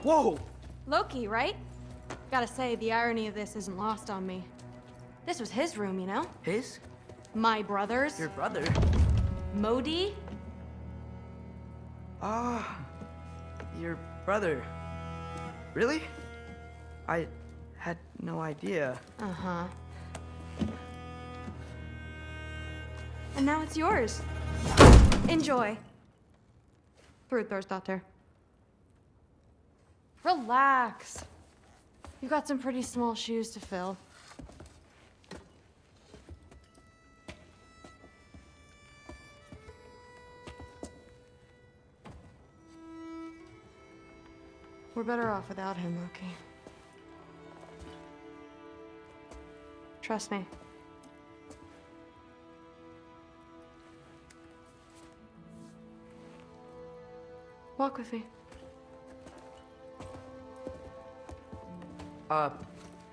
Whoa! Loki, right? Gotta say, the irony of this isn't lost on me. This was his room, you know? His? My brother's. Your brother? Modi? Ah, your brother. Really? I had no idea. Uh-huh. And now it's yours. Enjoy. Daughter. Relax. You've got some pretty small shoes to fill. We're better off without him, Loki. Trust me. Walk with me.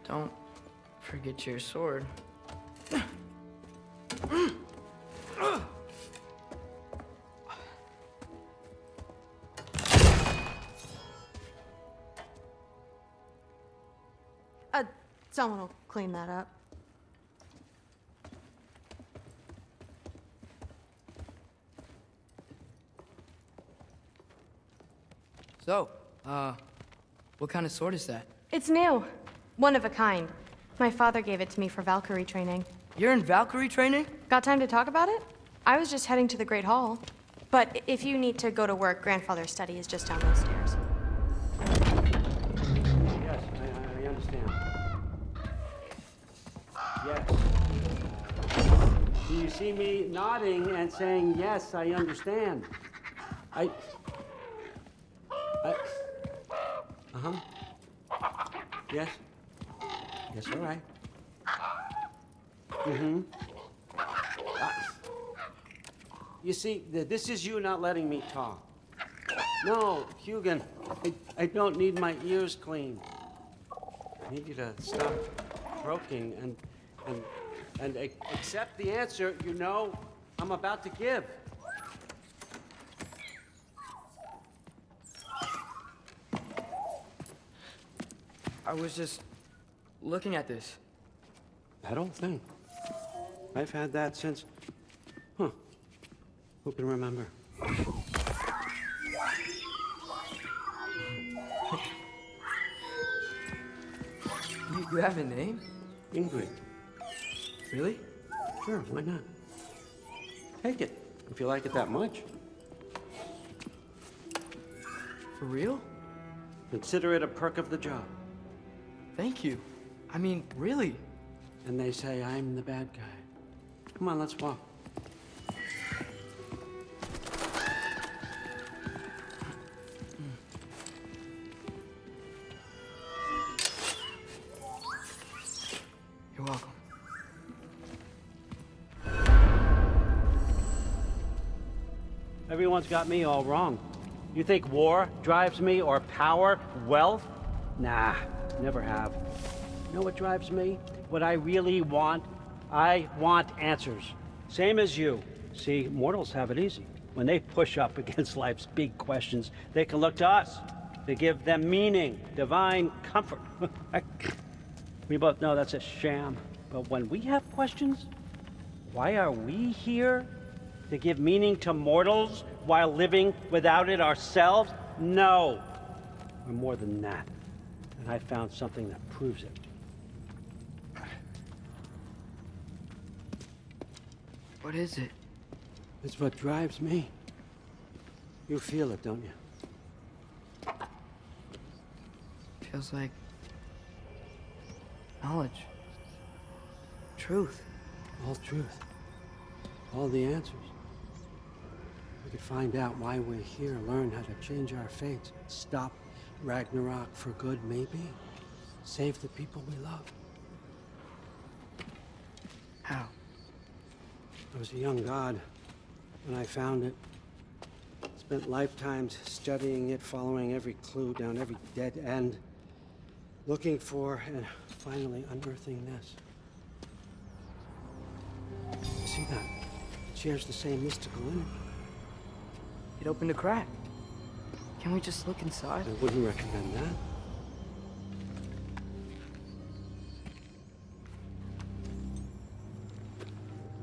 Don't forget your sword. Someone will clean that up. So, what kind of sword is that? It's new. One of a kind. My father gave it to me for Valkyrie training. You're in Valkyrie training? Got time to talk about it? I was just heading to the Great Hall. But if you need to go to work, Grandfather's study is just down those stairs. Yes, I understand. Yes. Do you see me nodding and saying, yes, I understand? Uh-huh. Yes. Yes, all right. Mm-hmm. You see, this is you not letting me talk. No, Hugin, I don't need my ears cleaned. I need you to stop croaking and accept the answer you know I'm about to give. I was just looking at this. That old thing. I've had that since... Huh. Who can remember? You have a name? Ingrid. Really? Sure, why not? Take it, if you like it that much. For real? Consider it a perk of the job. Thank you. I mean, really. And they say I'm the bad guy. Come on, let's walk. You're welcome. Everyone's got me all wrong. You think war drives me, or power, wealth? Nah, never have. You know what drives me? What I really want? I want answers. Same as you. See, mortals have it easy. When they push up against life's big questions, they can look to us. They give them meaning, divine comfort. We both know that's a sham. But when we have questions, why are we here? To give meaning to mortals while living without it ourselves? No. We're more than that. And I found something that proves it. What is it? It's what drives me. You feel it, don't you? Feels like knowledge. Truth. All truth. All the answers. We could find out why we're here, learn how to change our fates, stop Ragnarok for good, maybe. Save the people we love. How? I was a young god when I found it. Spent lifetimes studying it, following every clue down every dead end, looking for and finally unearthing this. You see that? It shares the same mystical energy. It opened a crack. Can we just look inside? I wouldn't recommend that.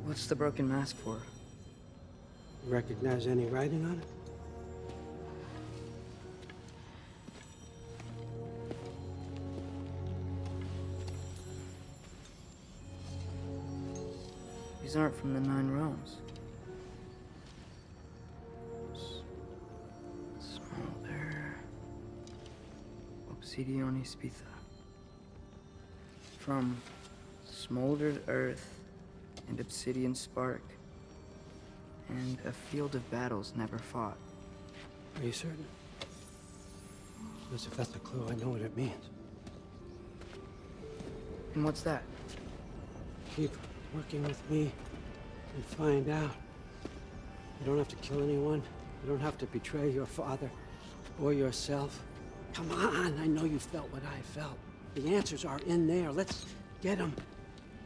What's the broken mask for? You recognize any writing on it? These aren't from the Nine Realms. Smolder. Obsidione Spitha. From smoldered earth and obsidian spark. And a field of battles never fought. Are you certain? Because if that's a clue, I know what it means. And what's that? Keep working with me and find out. You don't have to kill anyone. You don't have to betray your father or yourself. Come on, I know you felt what I felt. The answers are in there. Let's get them.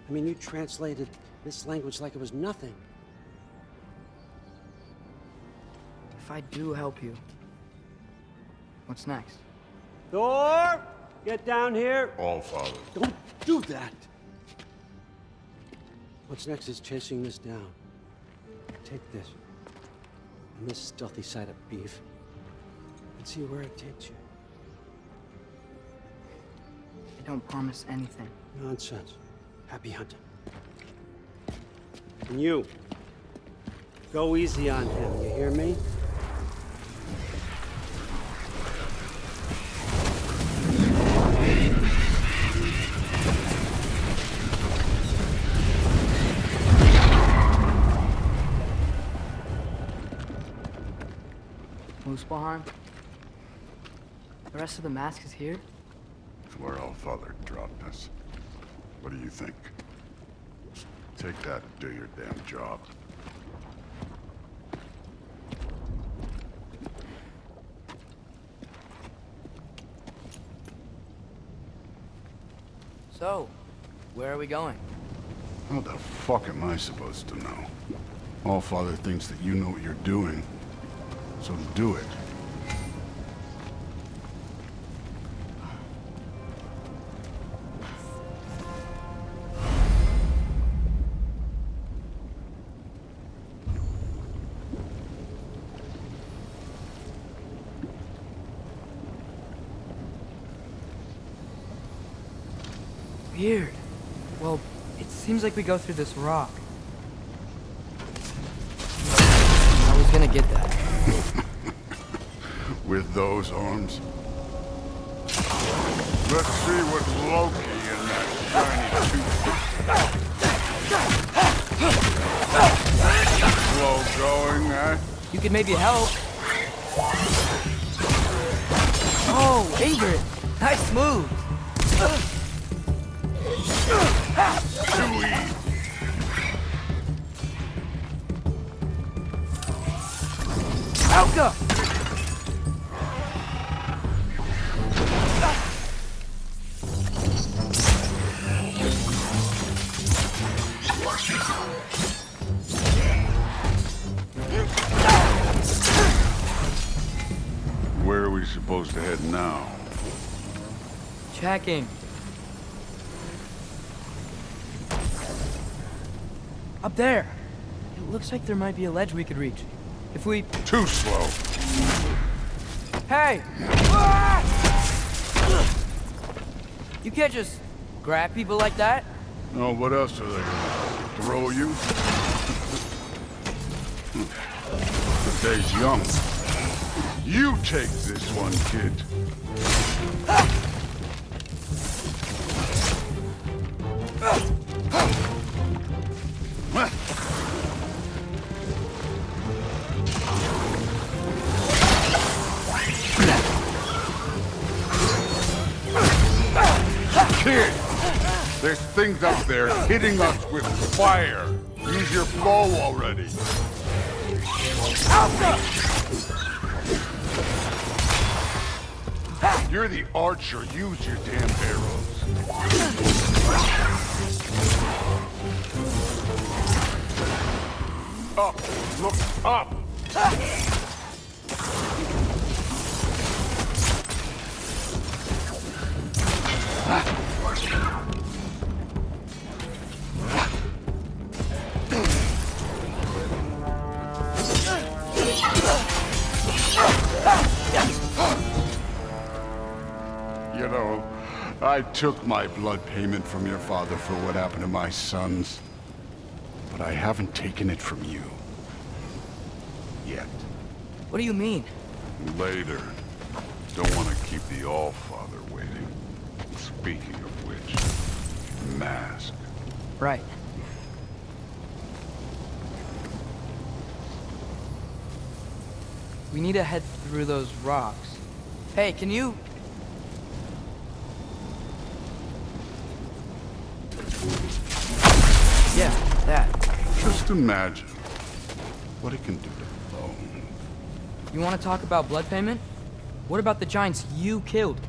I mean, you translated this language like it was nothing. If I do help you, what's next? Thor! Get down here! All Father. Don't do that! What's next is chasing this down. Take this. And this stealthy side of beef. And see where it takes you. I don't promise anything. Nonsense. Happy hunting. And you. Go easy on him, you hear me? Muspelheim? The rest of the mask is here? It's where All Father dropped us. What do you think? Take that and do your damn job. So, where are we going? How the fuck am I supposed to know? All Father thinks that you know what you're doing, so do it. Weird. Well, it seems like we go through this rock. I was gonna get that. With those arms? Let's see what Loki and that shiny tooth. Slow going, eh? You could maybe help. Oh, Ingrid! Nice move! Too easy. Alka! Where are we supposed to head now? Checking. Up there. It looks like there might be a ledge we could reach. If we... Too slow. Hey! You can't just grab people like that. Oh, what else are they gonna throw you? The day's young. You take this one, kid. Kid, there's things up there hitting us with fire. Use your bow already. You're the archer. Use your damn arrows. Up. Look up. You know, I took my blood payment from your father for what happened to my sons. But I haven't taken it from you. Yet. What do you mean? Later. Don't want to keep the All-Father waiting. Speaking of which, mask. Right. We need to head through those rocks. Hey, can you... Yeah, that. Just imagine what it can do to bone. You want to talk about blood payment? What about the giants you killed?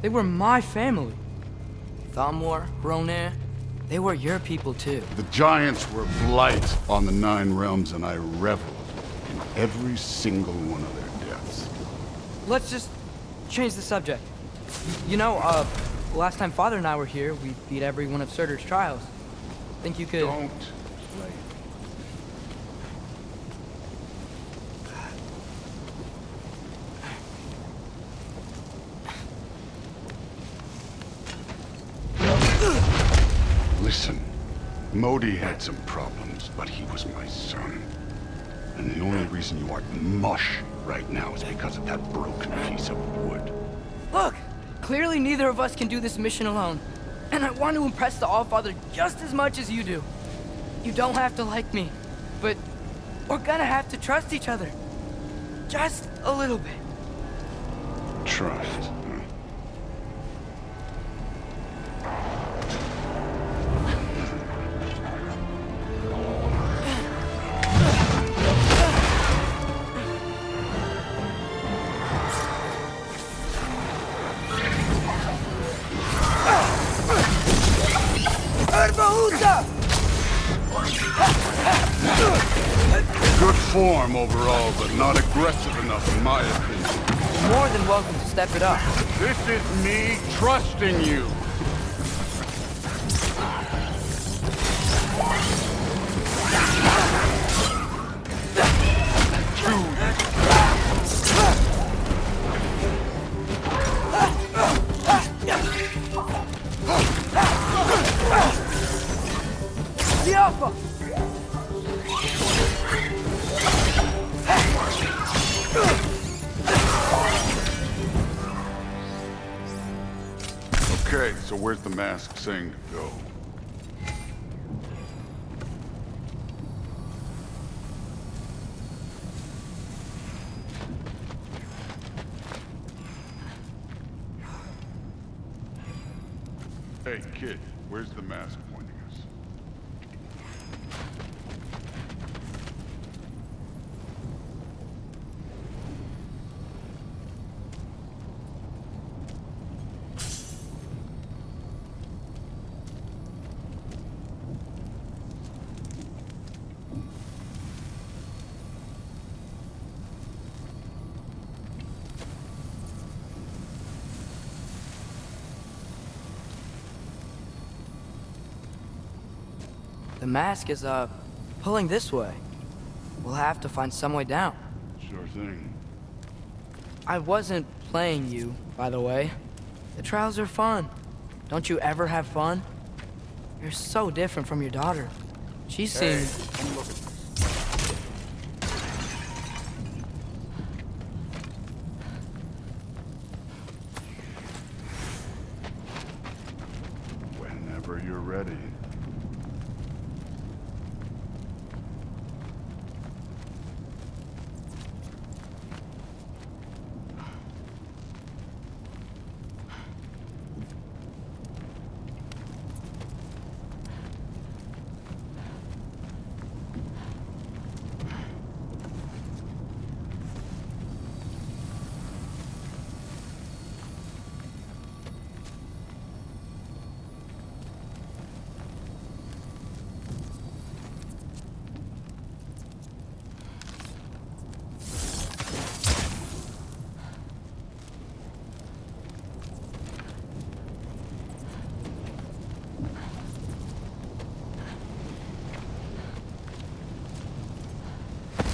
They were my family. Thamor, Hrungnir, they were your people too. The giants were blight on the Nine Realms, and I reveled in every single one of their deaths. Let's just change the subject. You know, last time Father and I were here, we beat every one of Surtur's trials. Think you could... Don't play. Listen, Modi had some problems, but he was my son. And the only reason you aren't mush right now is because of that broken piece of wood. Look! Clearly neither of us can do this mission alone. And I want to impress the All-Father just as much as you do. You don't have to like me, but we're gonna have to trust each other. Just a little bit. Trust. Huh? Good form overall, but not aggressive enough in my opinion. More than welcome to step it up. This is me trusting you. The Alpha! Okay, so where's the mask saying to go? Hey, kid, where's the mask pointing us? The mask is, pulling this way. We'll have to find some way down. Sure thing. I wasn't playing you, by the way. The trials are fun. Don't you ever have fun? You're so different from your daughter. She seems... Whenever you're ready.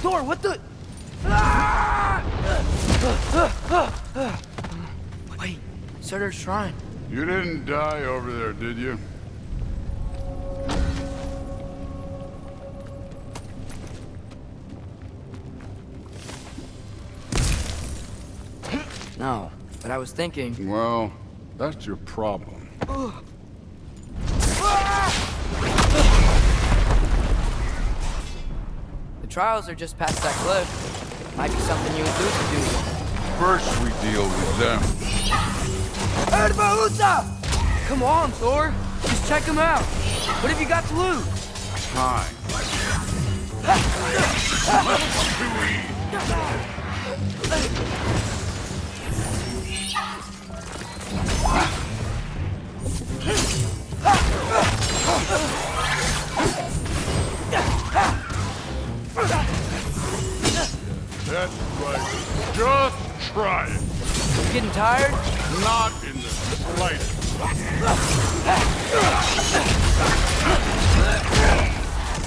Thor, what the... Wait, Surtur's shrine. You didn't die over there, did you? No, but I was thinking... Well, that's your problem. The trials are just past that cliff. Might be something you and Zeus could do. First we deal with them. Erbahusa! Come on, Thor. Just check him out. What have you got to lose? Time. That's right. Just try it. You getting tired? Not in the slightest.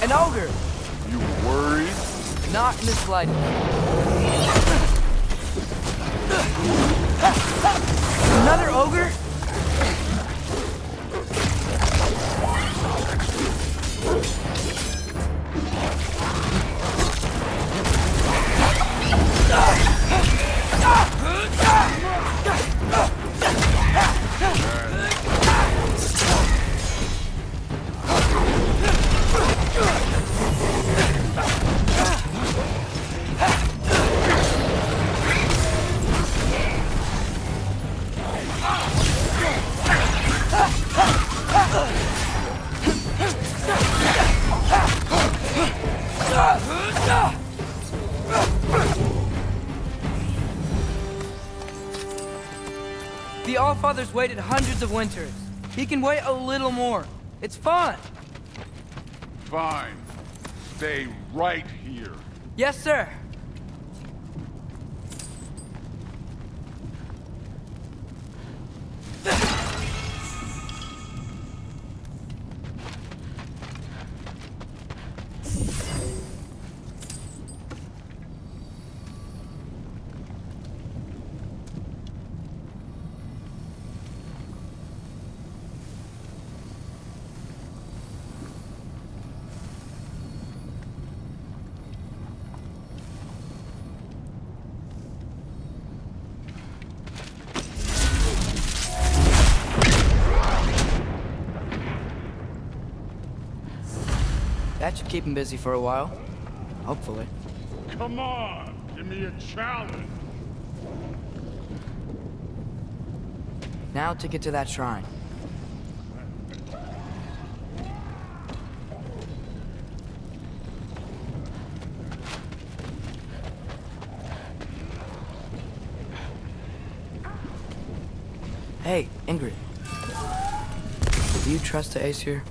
An ogre! You worried? Not in the slightest. Another ogre? The Allfather's waited hundreds of winters. He can wait a little more. It's fun. Fine. Stay right here. Yes, sir. That should keep him busy for a while. Hopefully. Come on, give me a challenge. Now to get to that shrine. Hey, Ingrid. Do you trust the Aesir?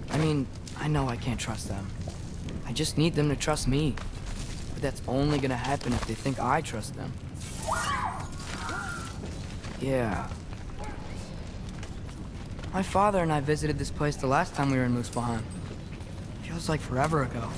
I mean, I know I can't trust them. I just need them to trust me. But that's only gonna happen if they think I trust them. Yeah. My father and I visited this place the last time we were in Muspelheim. Feels like forever ago.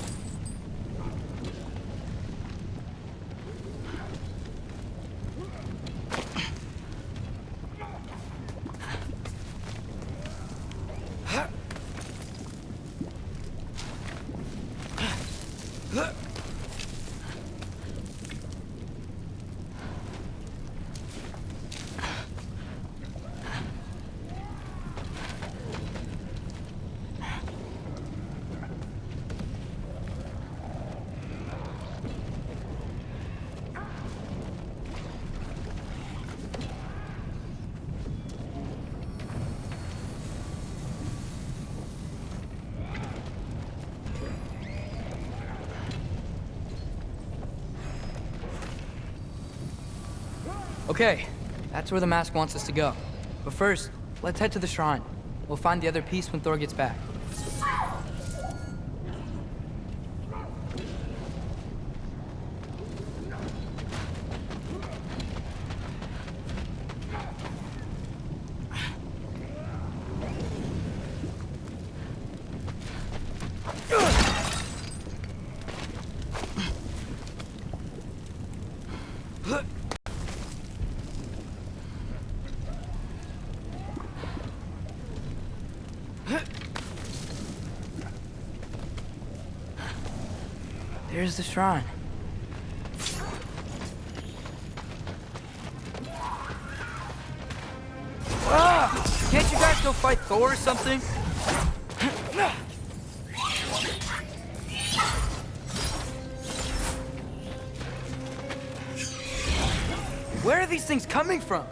Okay, that's where the mask wants us to go. But first, let's head to the shrine. We'll find the other piece when Thor gets back. is the shrine? Ah! Can't you guys go fight Thor or something? Where are these things coming from?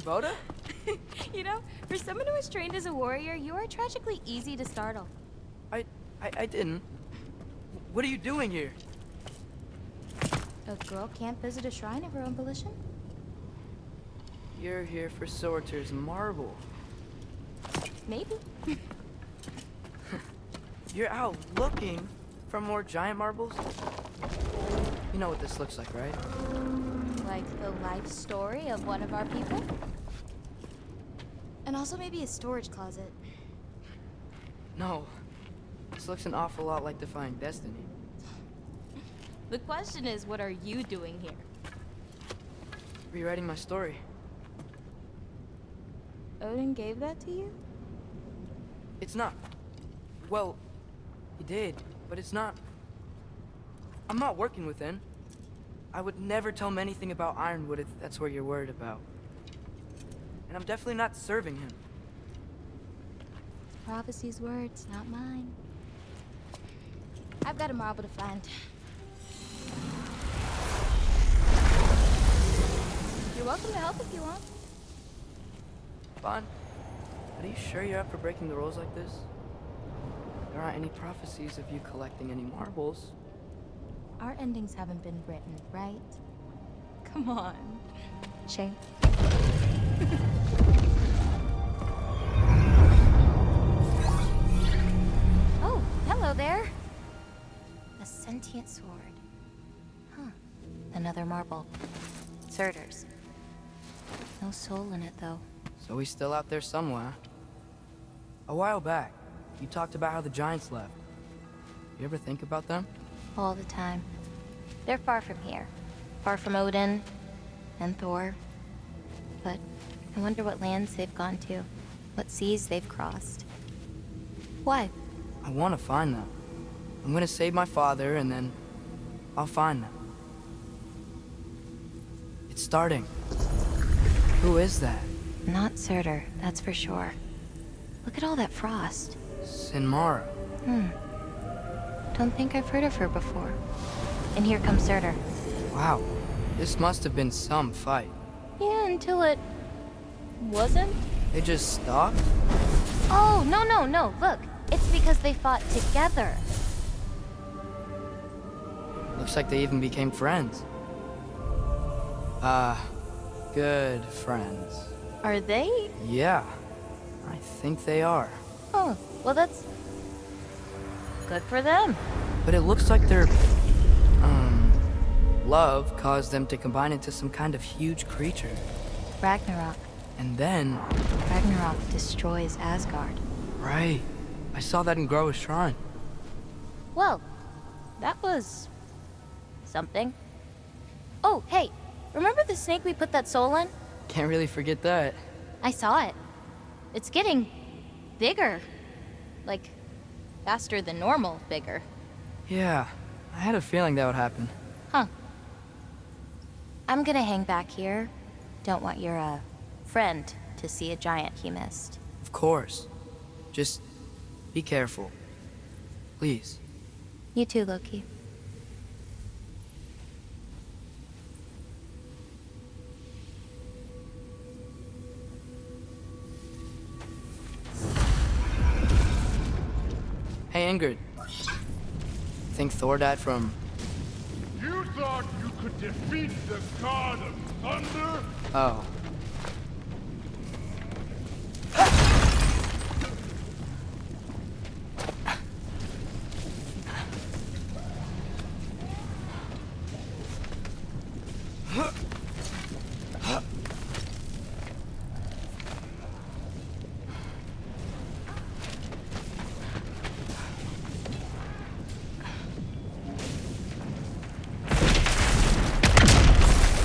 Boda? You know, for someone who was trained as a warrior, you are tragically easy to startle. I didn't. What are you doing here? A girl can't visit a shrine of her own volition? You're here for Sorter's marble. Maybe. You're out looking for more giant marbles? You know what this looks like, right? Like the life story of one of our people? And also maybe a storage closet. No. This looks an awful lot like Defying Destiny. The question is, what are you doing here? Rewriting my story. Odin gave that to you? It's not. Well, he did, but it's not. I'm not working with him. I would never tell him anything about Ironwood if that's what you're worried about. And I'm definitely not serving him. Prophecy's words, not mine. I've got a marble to find. You're welcome to help if you want. Bon, are you sure you're up for breaking the rules like this? There aren't any prophecies of you collecting any marbles. Our endings haven't been written, right? Come on. Shame. Oh, hello there. A sentient sword. Huh. Another marble. Surtur's. No soul in it, though. So he's still out there somewhere. A while back, you talked about how the giants left. You ever think about them? All the time. They're far from here. Far from Odin and Thor. But I wonder what lands they've gone to. What seas they've crossed. Why? I want to find them. I'm gonna save my father, and then I'll find them. It's starting. Who is that? Not Surtur, that's for sure. Look at all that frost. Sinmara. Don't think I've heard of her before. And here comes Surtur. Wow. This must have been some fight. Yeah, until it... wasn't? They just stopped? Oh, no. Look, it's because they fought together. Looks like they even became friends. Good friends. Are they? Yeah, I think they are. Oh, well that's... good for them. But it looks like their, love caused them to combine into some kind of huge creature. Ragnarok. And then... Ragnarok destroys Asgard. Right. I saw that in Groa's shrine. Well, that was... something. Oh, hey, remember the snake we put that soul in? Can't really forget that. I saw it. It's getting... bigger. Like, faster than normal bigger. Yeah, I had a feeling that would happen. Huh. I'm gonna hang back here. Don't want your, friend to see a giant he missed. Of course. Just be careful. Please. You too, Loki. Hey, Ingrid. think Thor died from... You thought you could defeat the god of thunder? Oh.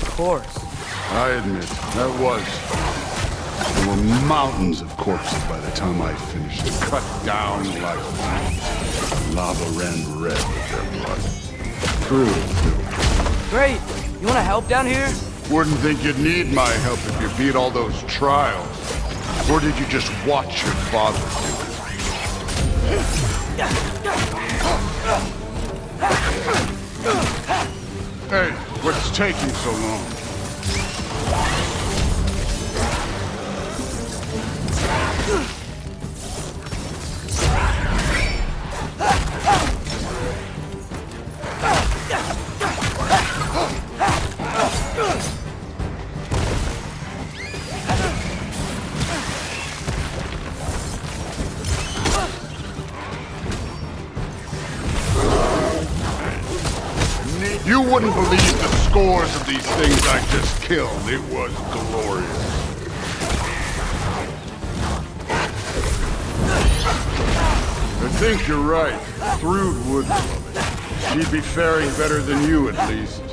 Of course. I admit, that was. There were mountains of corpses by the time I finished. Cut down like lava ran red with their blood. True, too. Great. You want to help down here? Wouldn't think you'd need my help if you beat all those trials. Or did you just watch your father do it? Hey, what's taking so long? You wouldn't believe the scores of these things I just killed. It was glorious. I think you're right. Thrud would love it. She'd be faring better than you, at least.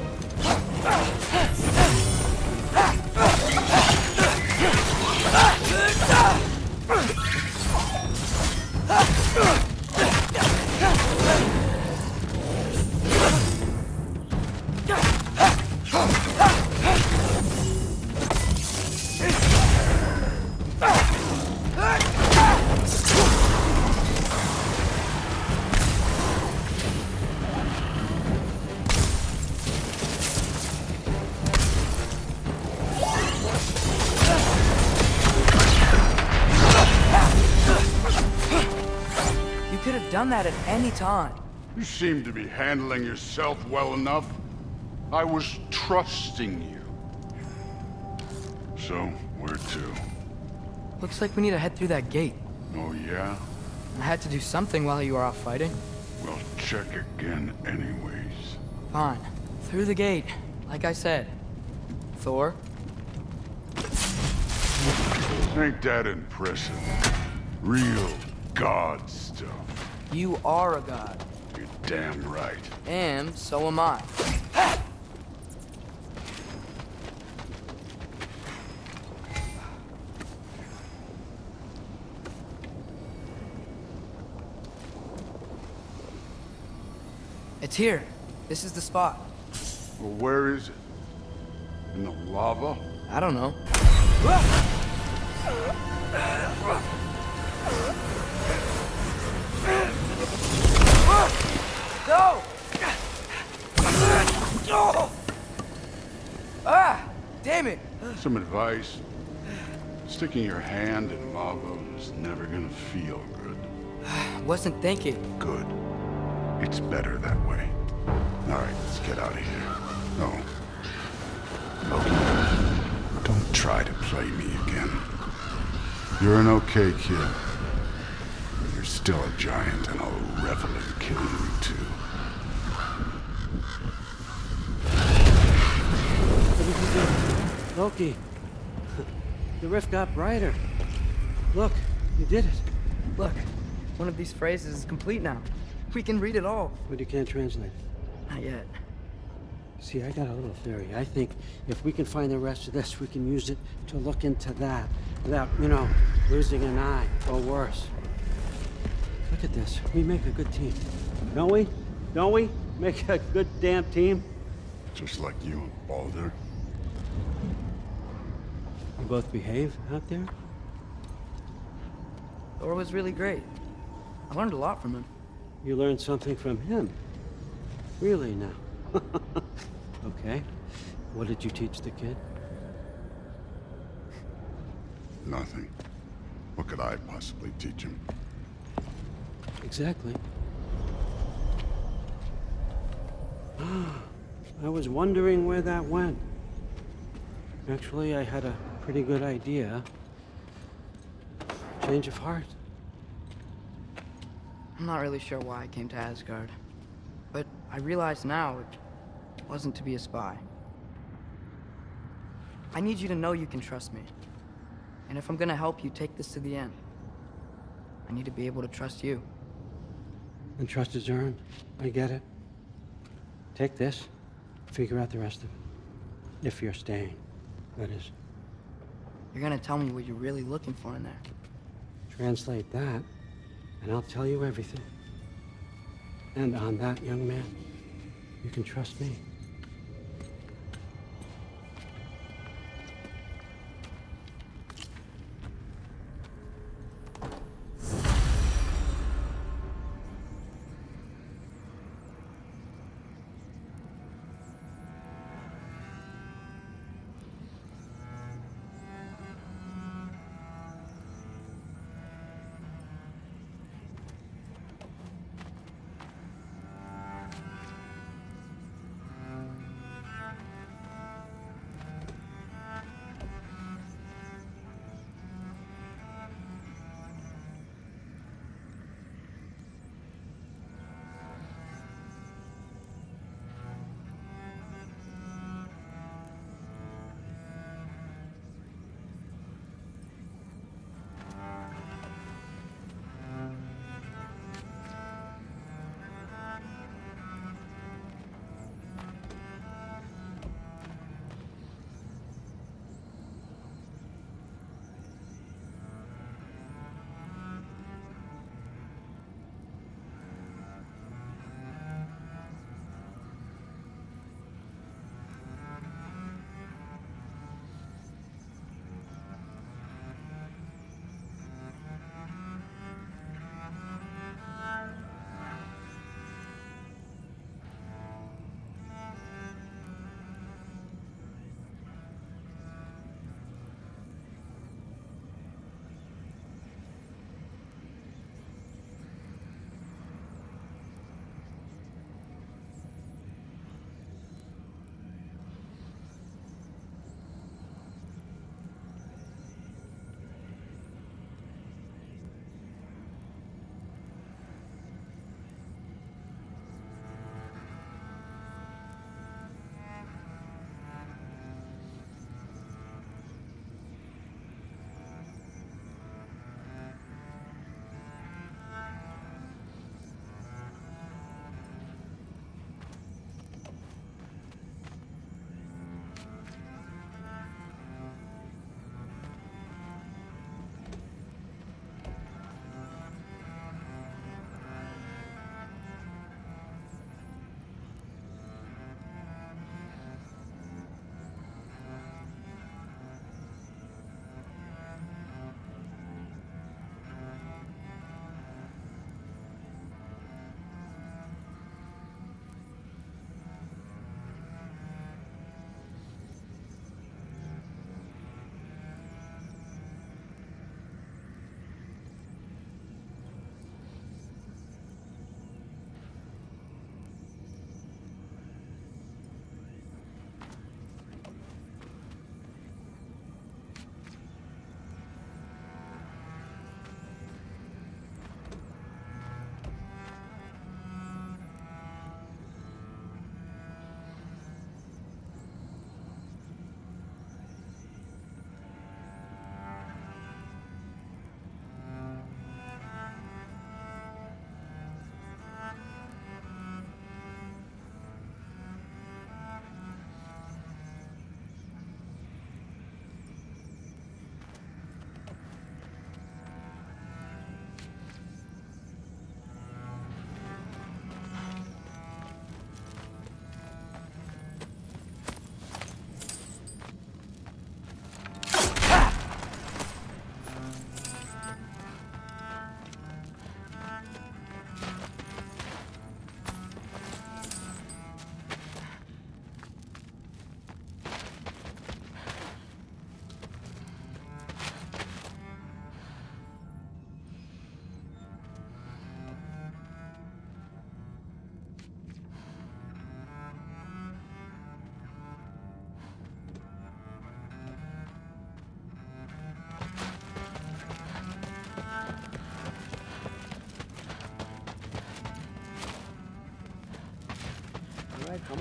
Done that at any time. You seem to be handling yourself well enough. I was trusting you. So, where to? Looks like we need to head through that gate. Oh, yeah? I had to do something while you were off fighting. Well, check again anyways. Fine. Through the gate, like I said. Thor? Ain't that impressive? Real god stuff. You are a god. You're damn right. And so am I. It's here. This is the spot. Well, where is it? In the lava? I don't know. No! Ah! Damn it! Some advice. Sticking your hand in lava is never gonna feel good. Wasn't thinking. Good. It's better that way. Alright, let's get out of here. No. Loki, don't try to play me again. You're an okay kid. But you're still a giant, and I'll revel in killing you too. Loki, the rift got brighter. Look, you did it. Look, one of these phrases is complete now. We can read it all. But you can't translate it. Not yet. See, I got a little theory. I think if we can find the rest of this, we can use it to look into that without, losing an eye or worse. Look at this. We make a good team. Don't we? Don't we? Make a good damn team? Just like you and Baldur. You both behave out there? Thor was really great. I learned a lot from him. You learned something from him? Really now? Okay. What did you teach the kid? Nothing. What could I possibly teach him? Exactly. I was wondering where that went. Actually, I had a pretty good idea. Change of heart. I'm not really sure why I came to Asgard, but I realize now it wasn't to be a spy. I need you to know you can trust me. And if I'm gonna help you take this to the end, I need to be able to trust you. And trust is earned. I get it. Take this, figure out the rest of it. If you're staying, that is. You're gonna tell me what you're really looking for in there. Translate that, and I'll tell you everything. And on that, young man, you can trust me.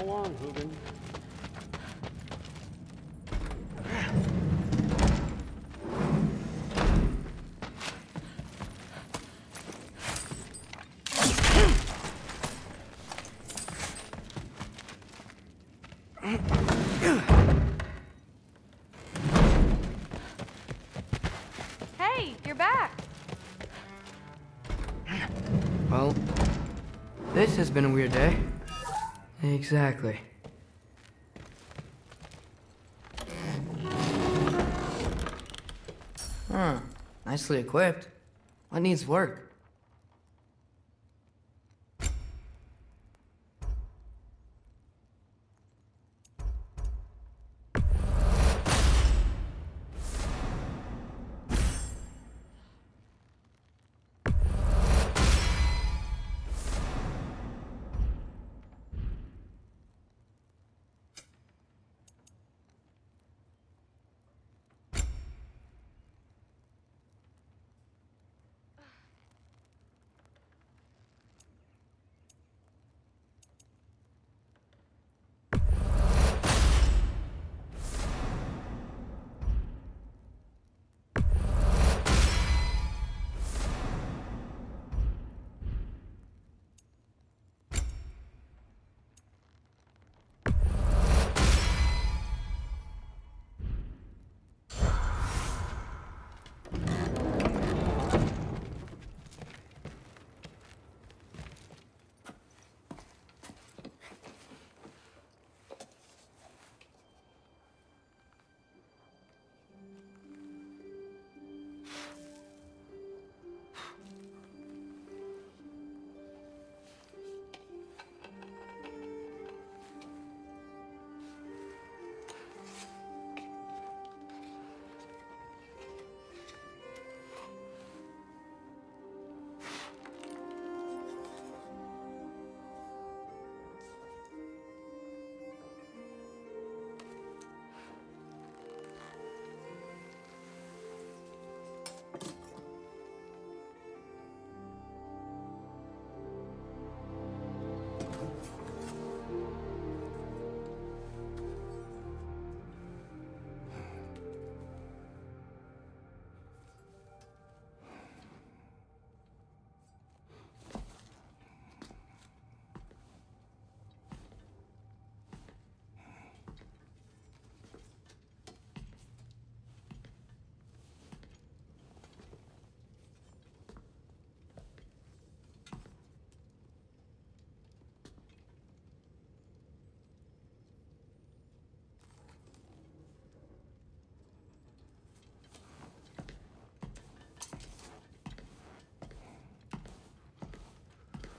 Come along, Hugin. Hey, you're back. Well, this has been a weird day. Exactly. Huh. Nicely equipped. What needs work?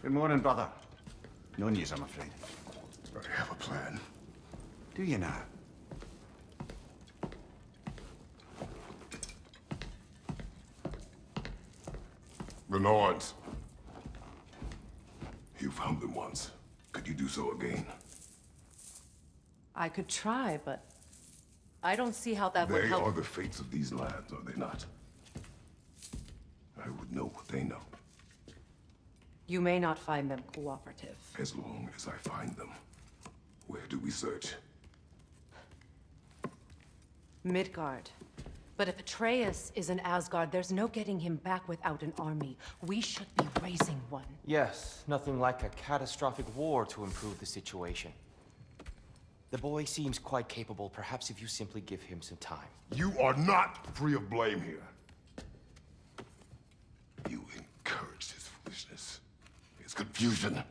Good morning, brother. No news, I'm afraid. I have a plan. Do you now? The Norns. You found them once. Could you do so again? I could try, but I don't see how that would They help. are the fates of these lands, are they not? I would know what they know, You may not find them cooperative. as long as I find them. Where do we search? Midgard. But if Atreus is in Asgard, there's no getting him back without an army. We should be raising one. Yes, nothing like a catastrophic war to improve the situation. The boy seems quite capable. Perhaps if you simply give him some time. You are not free of blame here. You encouraged his foolishness, his confusion.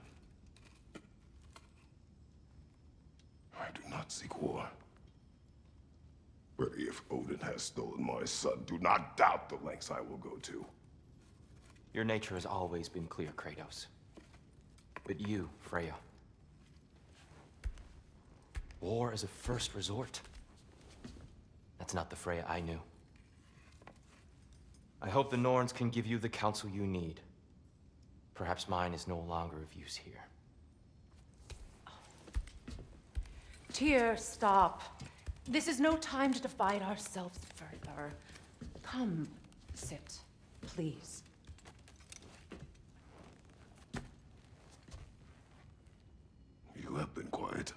I do not seek war. But if Odin has stolen my son, do not doubt the lengths I will go to. Your nature has always been clear, Kratos. But you, Freya. War as a first resort. That's not the Freya I knew. I hope the Norns can give you the counsel you need. Perhaps mine is no longer of use here. Tyr, stop. This is no time to divide ourselves further. Come, sit, please. You have been quiet.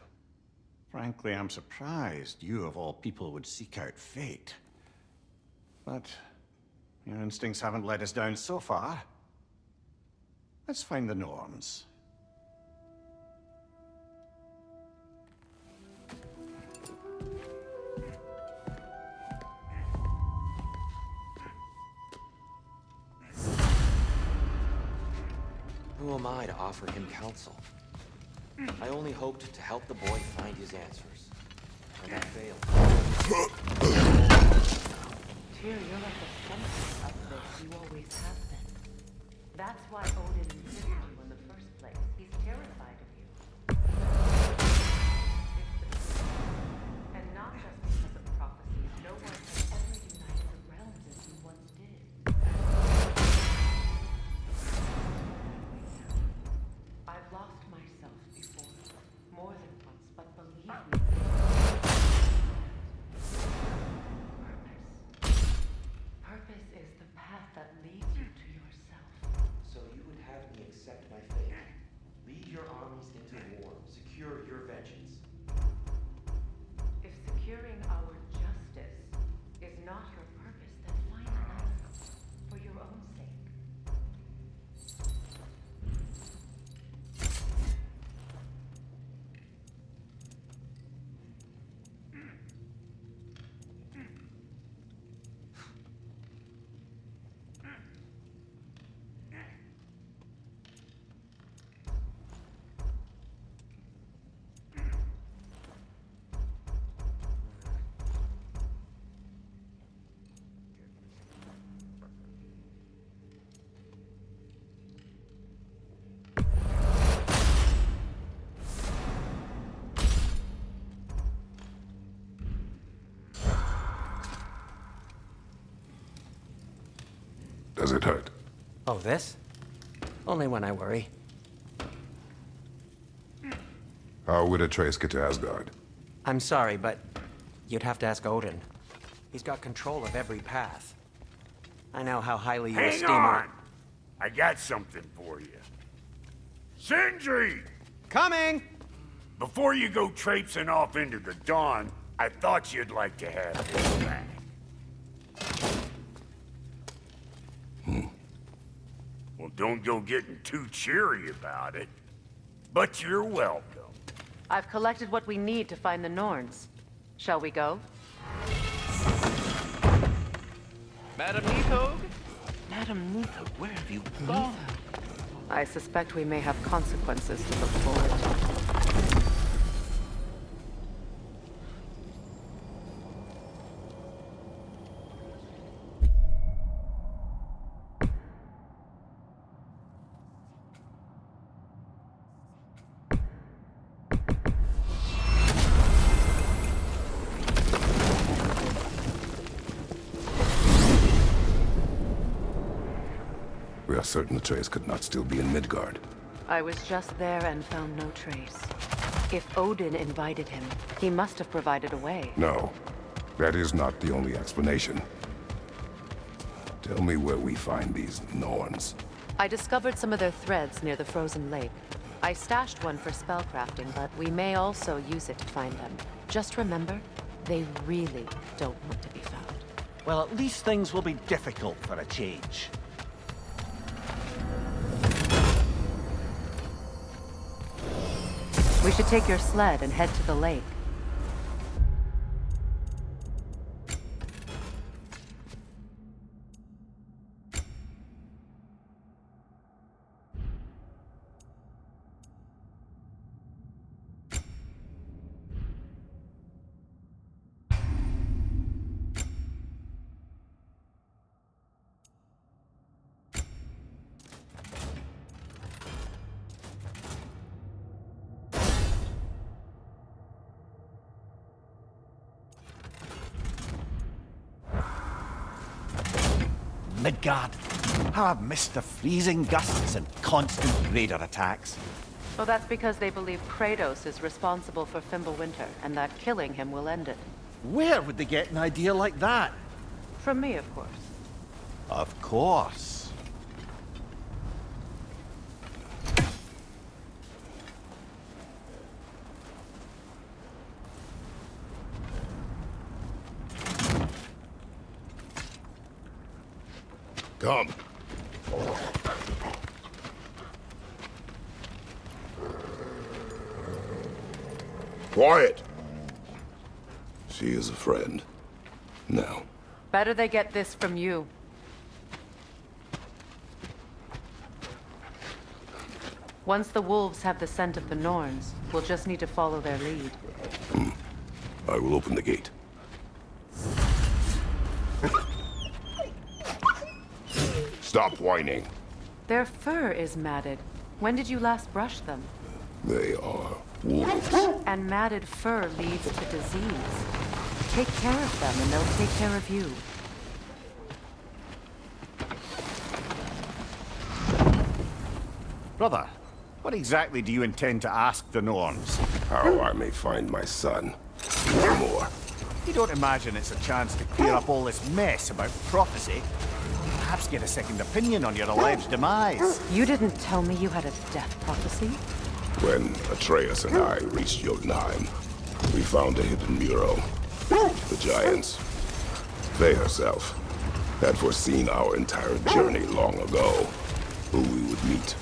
Frankly, I'm surprised you of all people would seek out fate. But your instincts haven't let us down so far. Let's find the Norns. Who am I to offer him counsel? I only hoped to help the boy find his answers. And I failed. Tyr, you're like the center of this. You always have been. That's why Odin insisted you in the first place. He's terrified of you. It's the truth. And not just because of prophecies. No one has ever united the realms as you once did. I've lost myself before. More than once, but believe me. Purpose is the path that leads you to yourself. So you would have me accept my fate. Lead your armies into war. Secure your vengeance. If securing our justice is not your purpose, then find another for your own sake. Does it hurt? Oh, this? Only when I worry. How would Atreus get to Asgard? I'm sorry, but you'd have to ask Odin. He's got control of every path. I know how highly you Hang esteem on! I got something for you. Sindri! Coming! Before you go traipsing off into the dawn, I thought you'd like to have this back. Well, don't go getting too cheery about it. But you're welcome. I've collected what we need to find the Norns. Shall we go? Madam Neathog? Madam Neathog, where have you gone? I suspect we may have consequences to look forward to. We are certain Atreus could not still be in Midgard. I was just there and found no trace. If Odin invited him, he must have provided a way. No, that is not the only explanation. Tell me where we find these Norns. I discovered some of their threads near the frozen lake. I stashed one for spellcrafting, but we may also use it to find them. Just remember, they really don't want to be found. Well, at least things will be difficult for a change. We should take your sled and head to the lake. Midgard. How I've missed the freezing gusts and constant raider attacks. Well, that's because they believe Kratos is responsible for Fimbulwinter, and that killing him will end it. Where would they get an idea like that? From me, of course. Of course. Come. Quiet. She is a friend. Now. Better they get this from you. Once the wolves have the scent of the Norns, we'll just need to follow their lead. I will open the gate. Stop whining. Their fur is matted. When did you last brush them? They are wolves. And matted fur leads to disease. Take care of them and they'll take care of you. Brother, what exactly do you intend to ask the Norns? How I may find my son. No more. You don't imagine it's a chance to clear up all this mess about prophecy? Perhaps get a second opinion on your alleged demise? You didn't tell me you had a death prophecy? When Atreus and I reached Jotunheim, we found a hidden mural. The Giants, they herself, had foreseen our entire journey long ago. Who we would meet,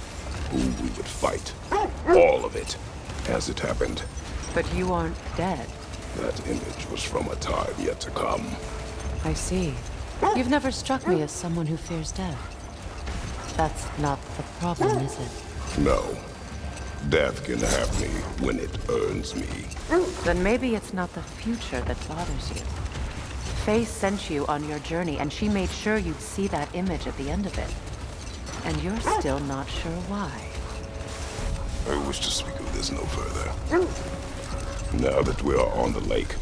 who we would fight. All of it, as it happened. But you aren't dead. That image was from a time yet to come. I see. You've never struck me as someone who fears death. That's not the problem, is it? No. Death can have me when it earns me. Then maybe it's not the future that bothers you. Faye sent you on your journey, and she made sure you'd see that image at the end of it. And you're still not sure why. I wish to speak of this no further. Now that we are on the lake,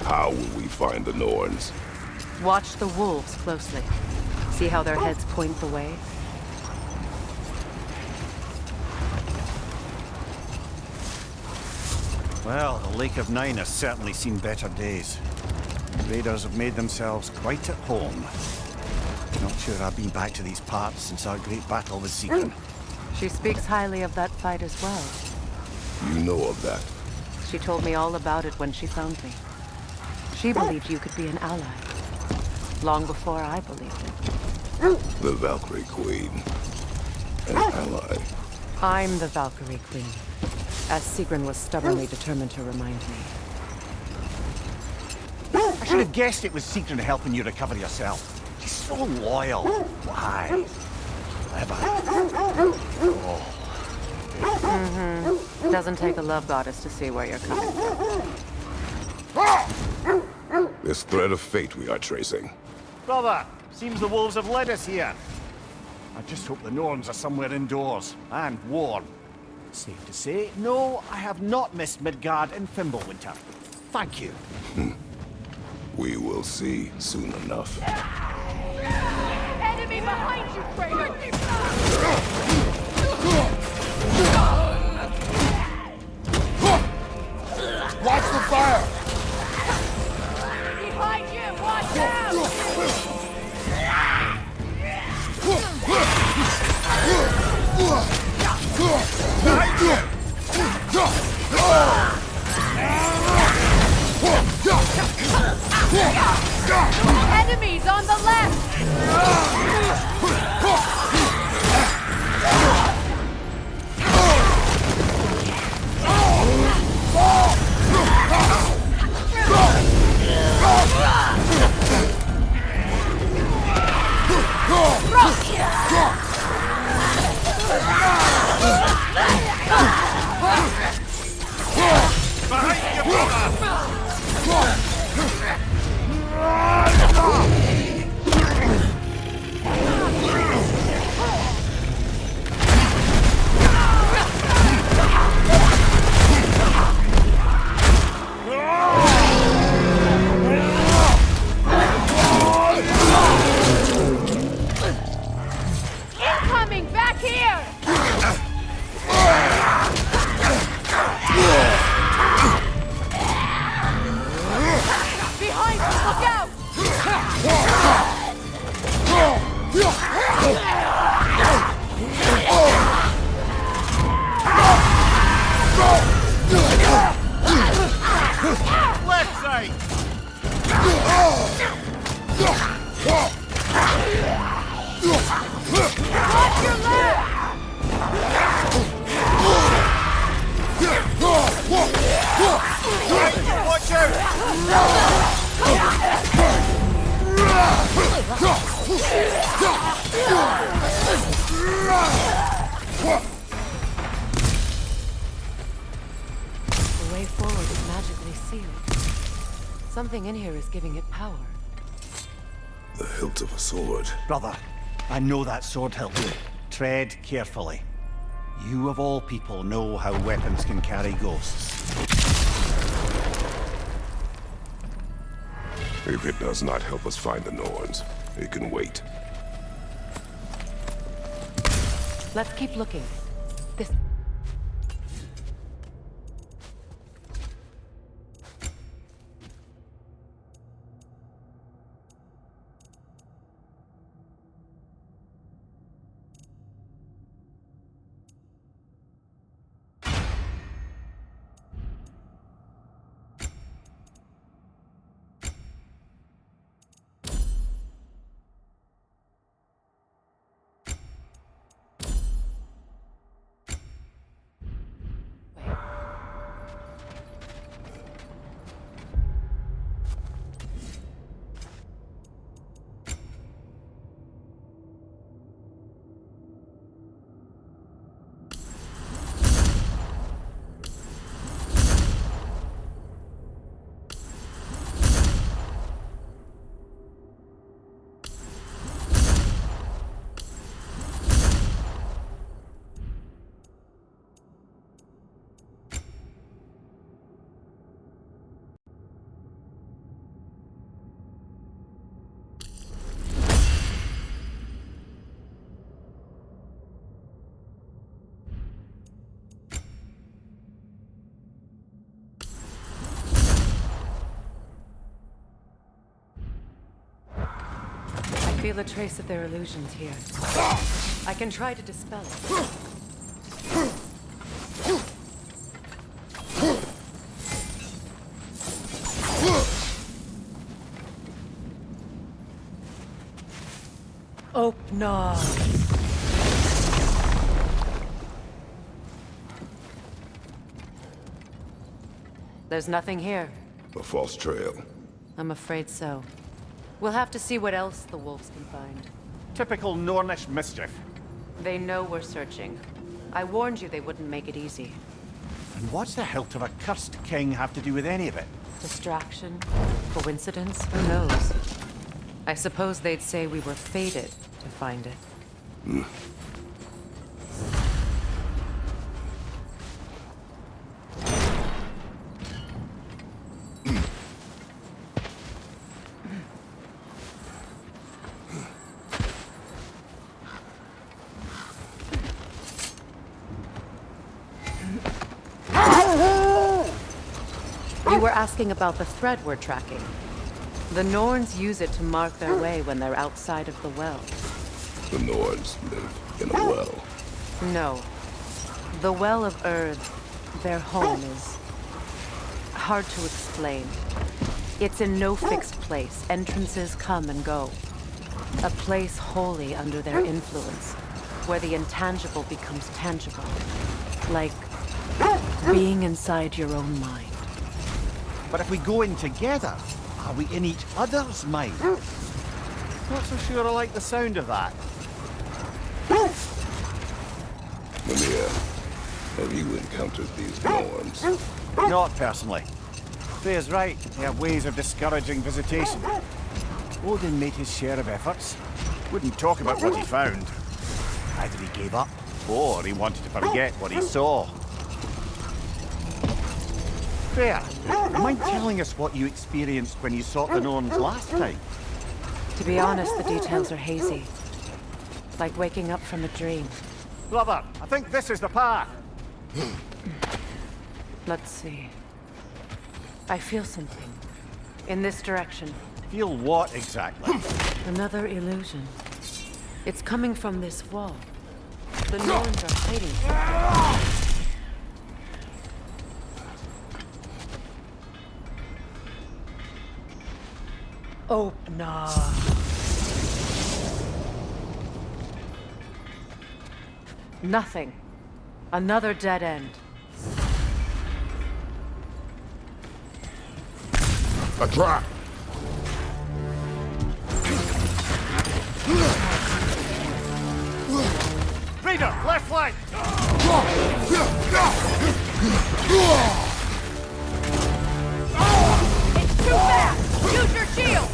how will we find the Norns? Watch the wolves closely. See how their heads point the way? Well, the Lake of Nine has certainly seen better days. The raiders have made themselves quite at home. Not sure I've been back to these parts since our great battle with Seekin. She speaks highly of that fight as well. You know of that? She told me all about it when she found me. She believed you could be an ally. Long before I believed it. The Valkyrie Queen. An ally. I'm the Valkyrie Queen, as Sigrun was stubbornly determined to remind me. I should have guessed it was Sigrun helping you recover yourself. She's so loyal, wise, clever. Oh. Doesn't take a love goddess to see where you're coming from. This thread of fate we are tracing. Brother, seems the wolves have led us here. I just hope the Norns are somewhere indoors, and warm. Safe to say, no, I have not missed Midgard and Fimbulwinter. Thank you. We will see soon enough. Enemy behind you, traitor! Watch the fire! Behind you! Watch out! Enemies on the left! The way forward is magically sealed. Something in here is giving it power. The hilt of a sword. Brother, I know that sword hilt. Tread carefully. You of all people know how weapons can carry ghosts. If it does not help us find the Norns, it can wait. Let's keep looking. This... I feel a trace of their illusions here. I can try to dispel it. Oh, no. There's nothing here. A false trail. I'm afraid so. We'll have to see what else the wolves can find. Typical Nornish mischief. They know we're searching. I warned you they wouldn't make it easy. And what's the hilt of a cursed king have to do with any of it? Distraction? Coincidence? Who knows? I suppose they'd say we were fated to find it. You were asking about the thread we're tracking. The Norns use it to mark their way when they're outside of the well. The Norns live in a well. No. The Well of Earth, their home, is hard to explain. It's in no fixed place. Entrances come and go. A place wholly under their influence, where the intangible becomes tangible. Like being inside your own mind. But if we go in together, are we in each other's mind? Not so sure I like the sound of that. Mimir, have you encountered these Norns? Not personally. Freya's right. They have ways of discouraging visitation. Odin made his share of efforts. Wouldn't talk about what he found. Either he gave up, or he wanted to forget what he saw. Freya, mind telling us what you experienced when you sought the Norns last time? To be honest, the details are hazy. Like waking up from a dream. Brother, I think this is the path. Let's see. I feel something. In this direction. Feel what exactly? Another illusion. It's coming from this wall. The Norns are hiding something. Oh, no. Nothing. Another dead end. A trap! Raider, left flank! It's too fast! Use your shield!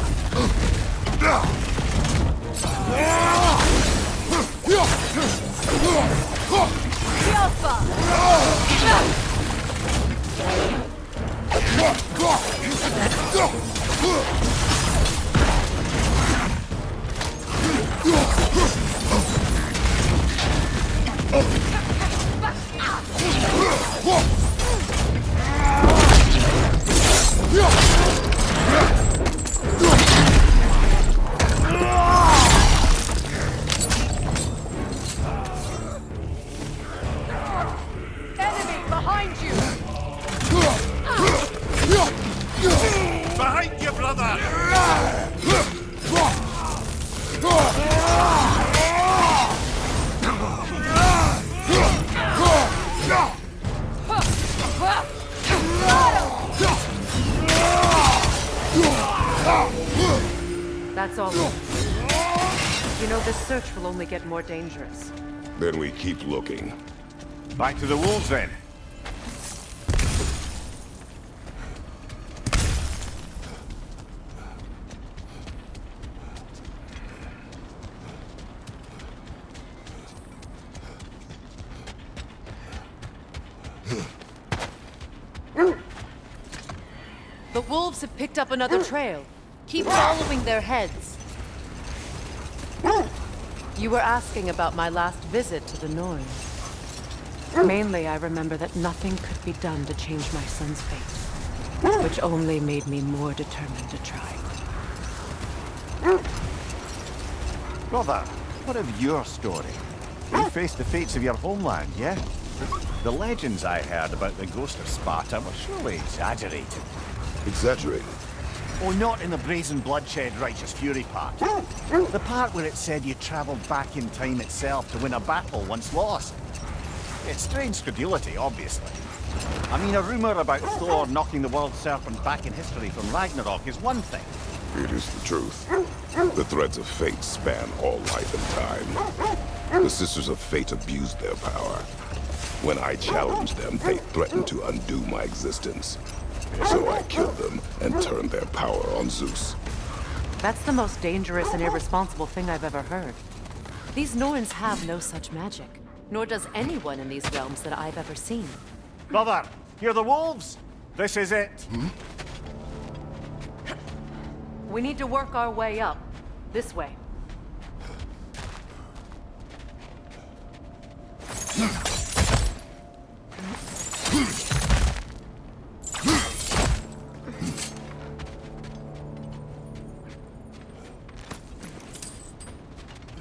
Enemy behind you! Behind you, brother! That's all. You know, this search will only get more dangerous. Then we keep looking. Back to the wolves, then. The wolves have picked up another trail. Keep following their heads. You were asking about my last visit to the Norns. Mainly, I remember that nothing could be done to change my son's fate, which only made me more determined to try. Brother, what of your story? You faced the fates of your homeland, yeah? The legends I heard about the ghost of Sparta were surely exaggerated. Exaggerated? Oh, not in the brazen bloodshed righteous fury part. The part where it said you travelled back in time itself to win a battle once lost. It's strange credulity, obviously. I mean, a rumour about Thor knocking the world serpent back in history from Ragnarok is one thing. It is the truth. The threads of fate span all life and time. The Sisters of Fate abused their power. When I challenged them, they threatened to undo my existence. So I killed them and turned their power on Zeus. That's the most dangerous and irresponsible thing I've ever heard. These Norns have no such magic, nor does anyone in these realms that I've ever seen. Brother, hear the wolves? This is it. We need to work our way up. This way.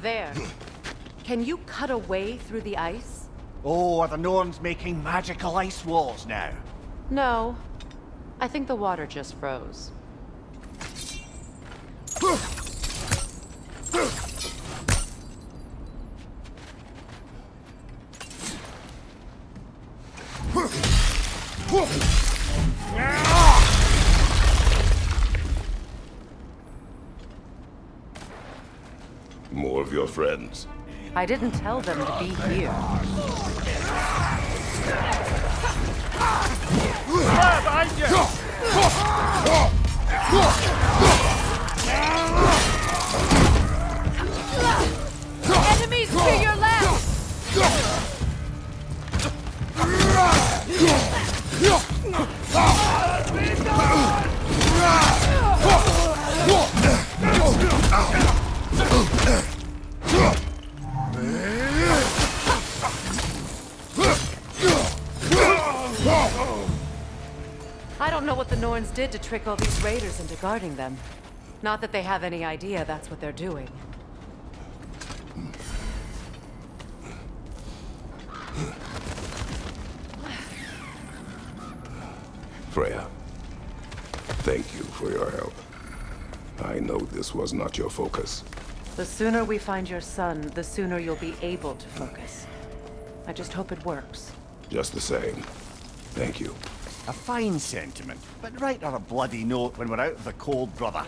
There. Can you cut a way through the ice? Oh, are the Norns making magical ice walls now? No. I think the water just froze. More of your friends. I didn't tell them to be here. Behind you! Enemies to your left! I don't know what the Norns did to trick all these raiders into guarding them. Not that they have any idea that's what they're doing. Freya, thank you for your help. I know this was not your focus. The sooner we find your son, the sooner you'll be able to focus. I just hope it works. Just the same. Thank you. A fine sentiment, but write her a bloody note when we're out of the cold, brother.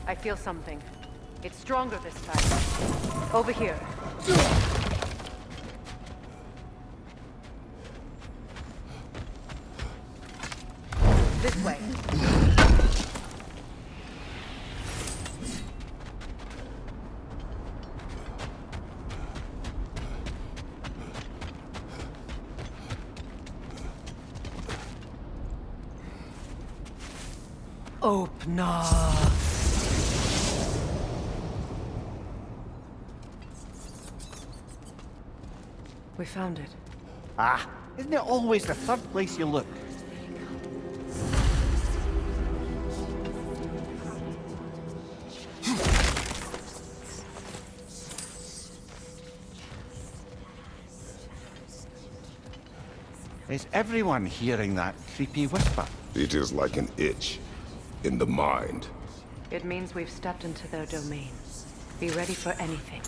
I feel something. It's stronger this time. Over here. This way. Open up. We found it. Ah, isn't it always the third place you look? Is everyone hearing that creepy whisper? It is like an itch in the mind. It means we've stepped into their domain. Be ready for anything.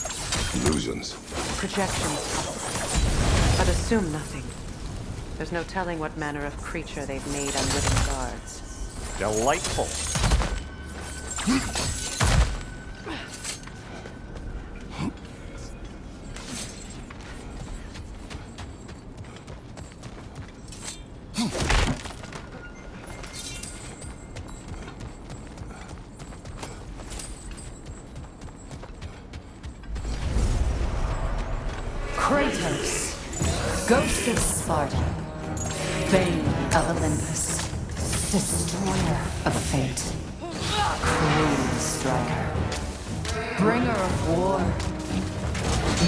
Illusions. Projections. But assume nothing. There's no telling what manner of creature they've made unwitting guards. Delightful. Kratos, Ghost of Sparta, Bane of Olympus, Destroyer of Fate, Cruel Striker, Bringer of War,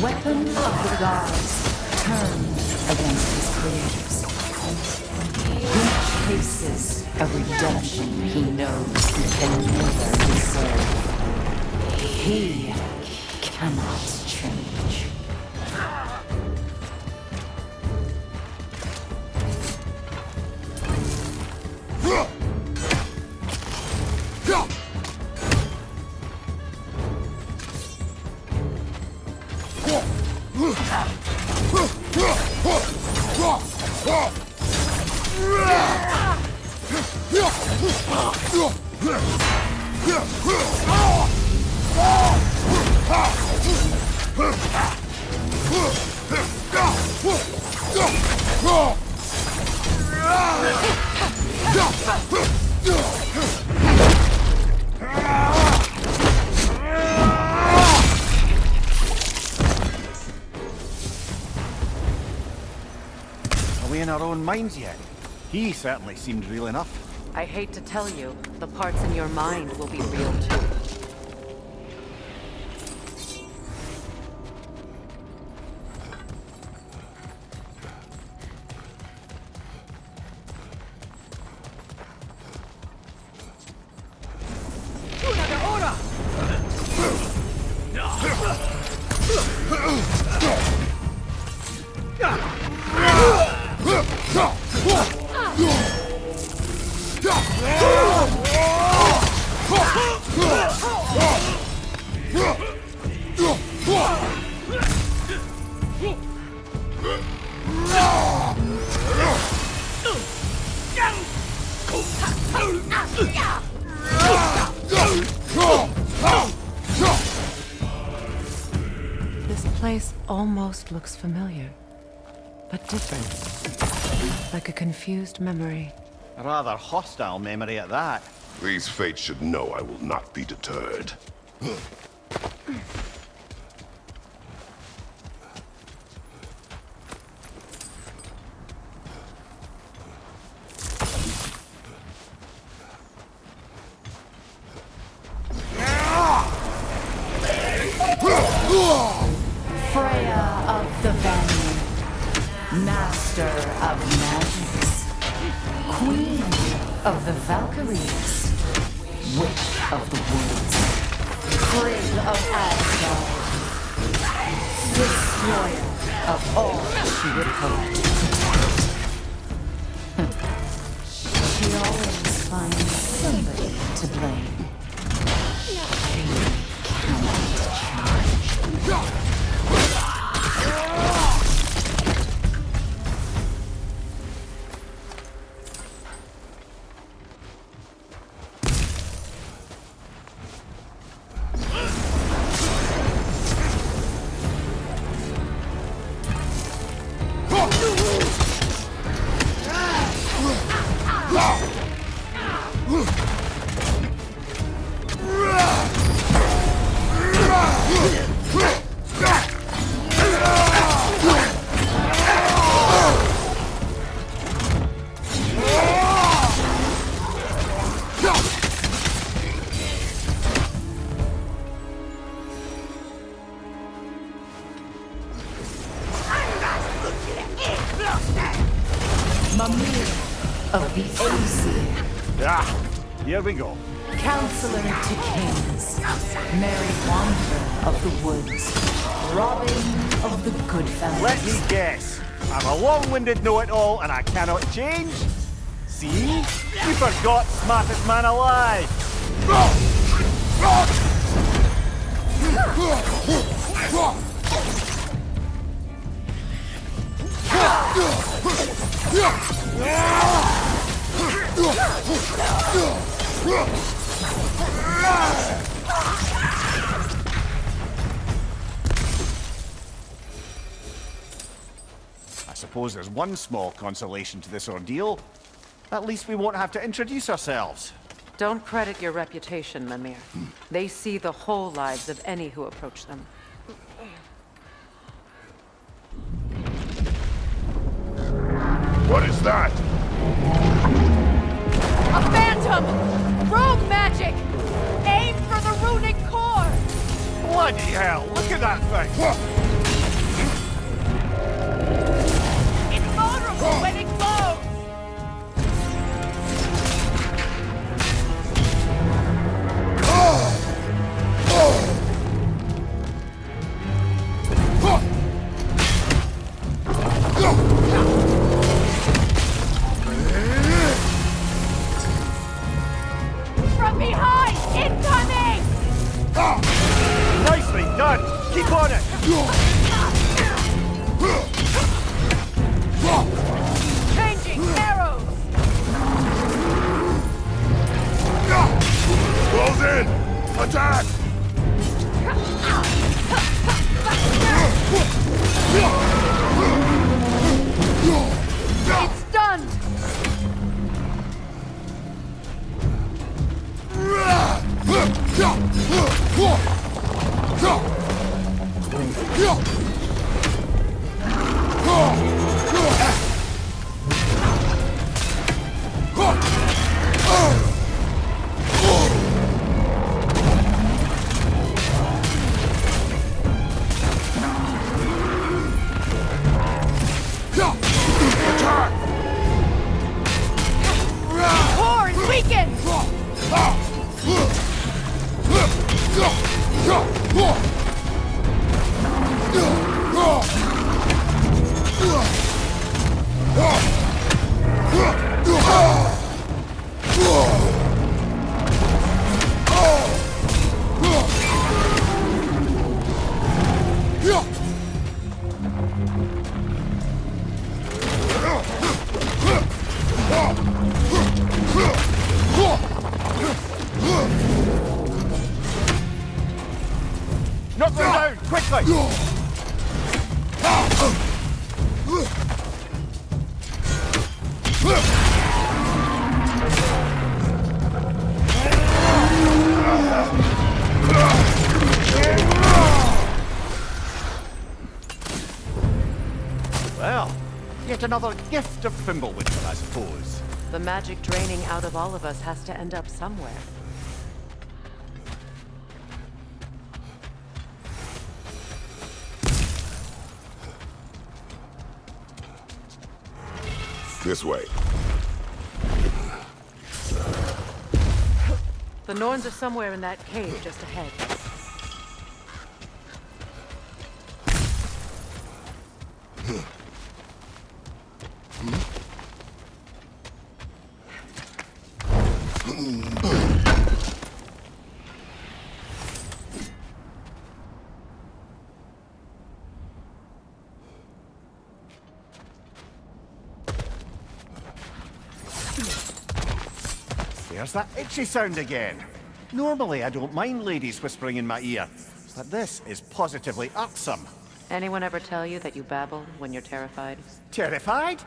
Weapon of the Gods, turned against his creators. He chases a redemption he knows he can never deserve. He cannot change. Are we in our own minds yet? He certainly seemed real enough. I hate to tell you, the parts in your mind will be real too. Oh! This place almost looks familiar, but different. Like a confused memory. A rather hostile memory at that. These fates should know I will not be deterred. Freya of the Ven, Master of Magics, Queen of the Valkyries, Witch of the Woods, Frigg of Asgard, Destroyer of all she would hope to protect. She always finds somebody to blame. She cannot charge. Of the Aesir. Ah, here we go. Counselor to kings, merry wanderer of the woods, Robin of the good fellows. Let me guess. I'm a long-winded know-it-all and I cannot change? See? You forgot smartest man alive! I suppose there's one small consolation to this ordeal. At least we won't have to introduce ourselves. Don't credit your reputation, Mimir. They see the whole lives of any who approach them. What is that? A phantom! Rogue magic! Aim for the runic core! Bloody hell, look at that thing! It's vulnerable when it glows! From behind! Incoming! Nicely done! Keep on it! Changing arrows! Close in! Attack! It's stunned! Core is weakened! Yet another gift of Fimblewisher, I suppose. The magic draining out of all of us has to end up somewhere. This way. The Norns are somewhere in that cave just ahead. There's that itchy sound again. Normally, I don't mind ladies whispering in my ear, but this is positively irksome. Anyone ever tell you that you babble when you're terrified? Terrified?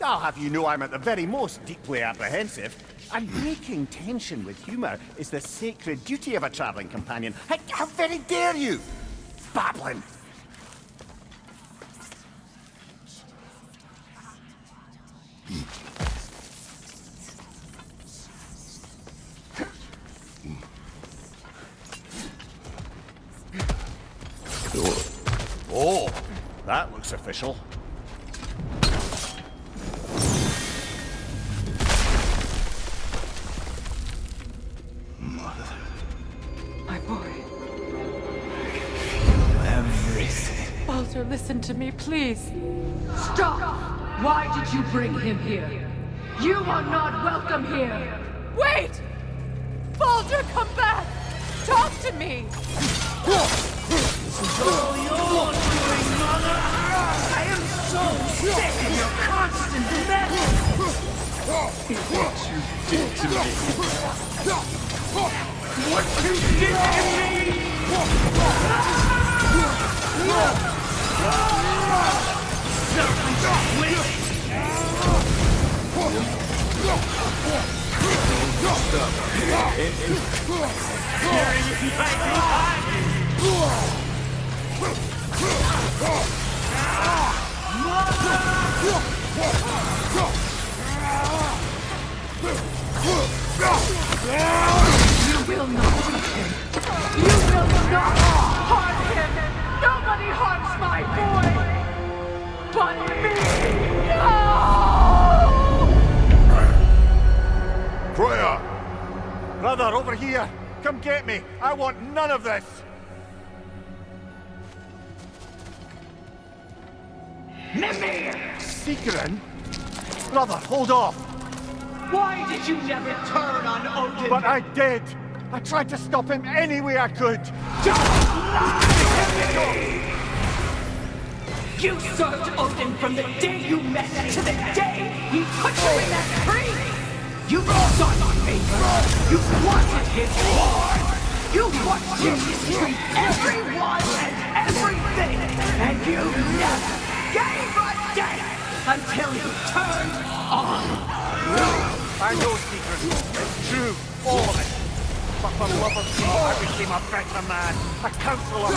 I'll have you know I'm at the very most deeply apprehensive. And breaking tension with humour is the sacred duty of a travelling companion. How very dare you! Babbling! Oh, that looks official. My boy. Everything. Baldur, listen to me, please. Stop! Why did you bring him here? You are not welcome here! Wait! Baldur, come back! Talk to me! This is all your doing, Mother! I am so sick of your constant mess! What you did to me! What you did to me! Selfish witch! Stop. Scaring you back behind You will not touch him. You will not harm him. Nobody harms my boy. But me. No! Freya! Brother, over here! Come get me! I want none of this! Mimir! Seekerin? Brother, hold off! Why did you never turn on Odin? But I did! I tried to stop him any way I could! You served Odin from the day you met to the day he put you in that tree! You sought his favor! You wanted his reward! You watched him mistreat everyone and everything! And you never gave a damn until you turned on me! I know, Seekerin. It's true. All of it. But for love of God, I became a better man. A counselor.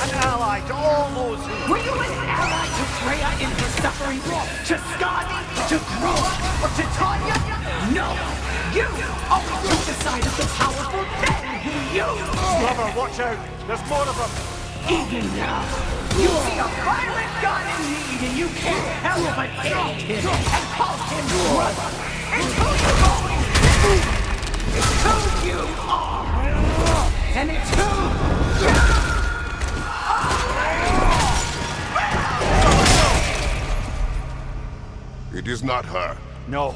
An ally to all those who... Were you an ally to Freya in her suffering? To Skadi? To Groa? Or to Tanya? No! You always took the side of the powerful men who you... Brother, watch out! There's more of them! Even now, you see a violent god in need and you can't help but hate him and call him brother! It's who you're going to be! It's who you are! And it's who you are! It is not her. No.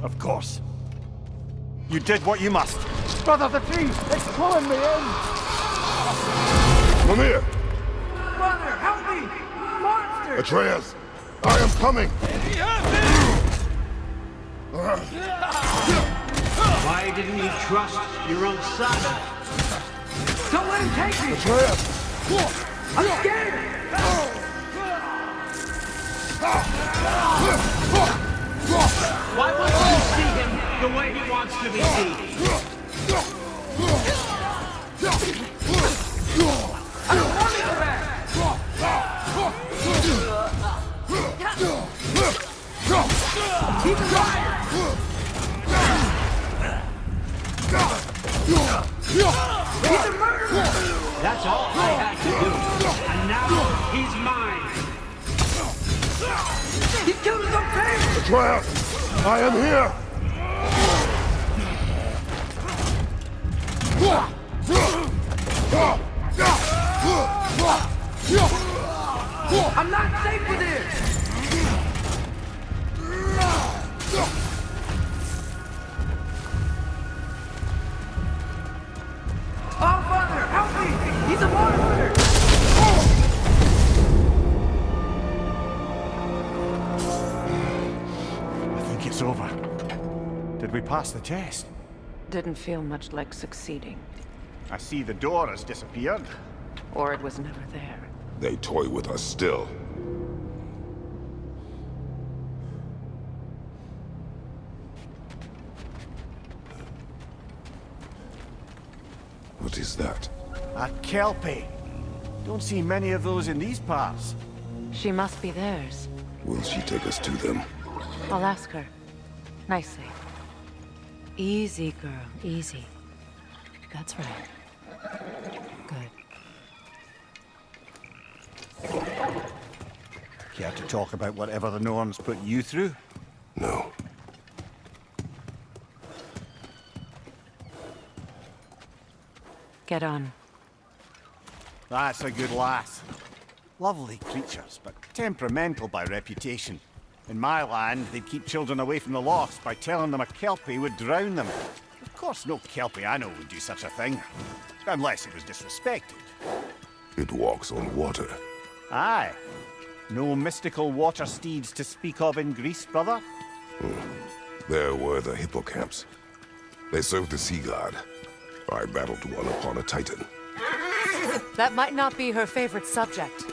Of course. You did what you must. Brother, the tree! It's pulling me in! Mimir! Brother, help me! Monster! Atreus! I am coming! Why didn't you trust your own son? Don't let him take me! Atreus! I'm scared! Why won't you see him the way he wants to be seen? I don't want to go back! Keep trying! He's a murderer! That's all I had to do. And now he's mine. He killed his own parents! Atreus, I am here! I'm not safe with it! Oh, Father, help me! He's a monster! I think it's over. Did we pass the test? Didn't feel much like succeeding. I see the door has disappeared. Or it was never there. They toy with us still. What is that? A Kelpie. Don't see many of those in these parts. She must be theirs. Will she take us to them? I'll ask her. Nicely. Easy, girl. Easy. That's right. Good. Care to talk about whatever the Norns put you through? No. Get on. That's a good lass. Lovely creatures, but temperamental by reputation. In my land, they'd keep children away from the lost by telling them a Kelpie would drown them. Of course, no Kelpie I know would do such a thing. Unless it was disrespected. It walks on water. Aye. No mystical water steeds to speak of in Greece, brother? There were the hippocamps. They served the sea god. I battled one upon a titan. That might not be her favorite subject.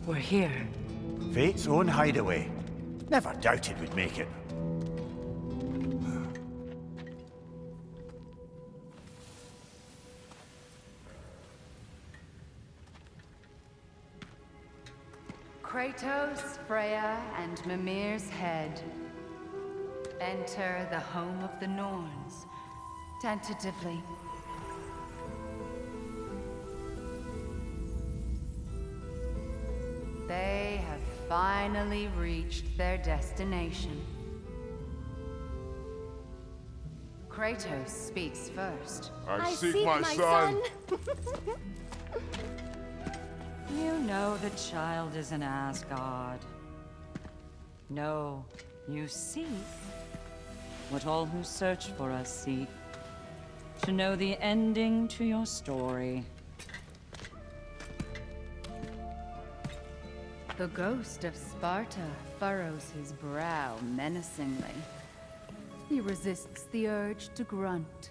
We're here. Fate's own hideaway. Never doubted we'd make it. Kratos, Freya, and Mimir's head. Enter the home of the Norns, tentatively. They have finally reached their destination. Kratos speaks first. I seek my son. You know the child is in Asgard. No, you seek what all who search for us seek. To know the ending to your story. The ghost of Sparta furrows his brow menacingly. He resists the urge to grunt.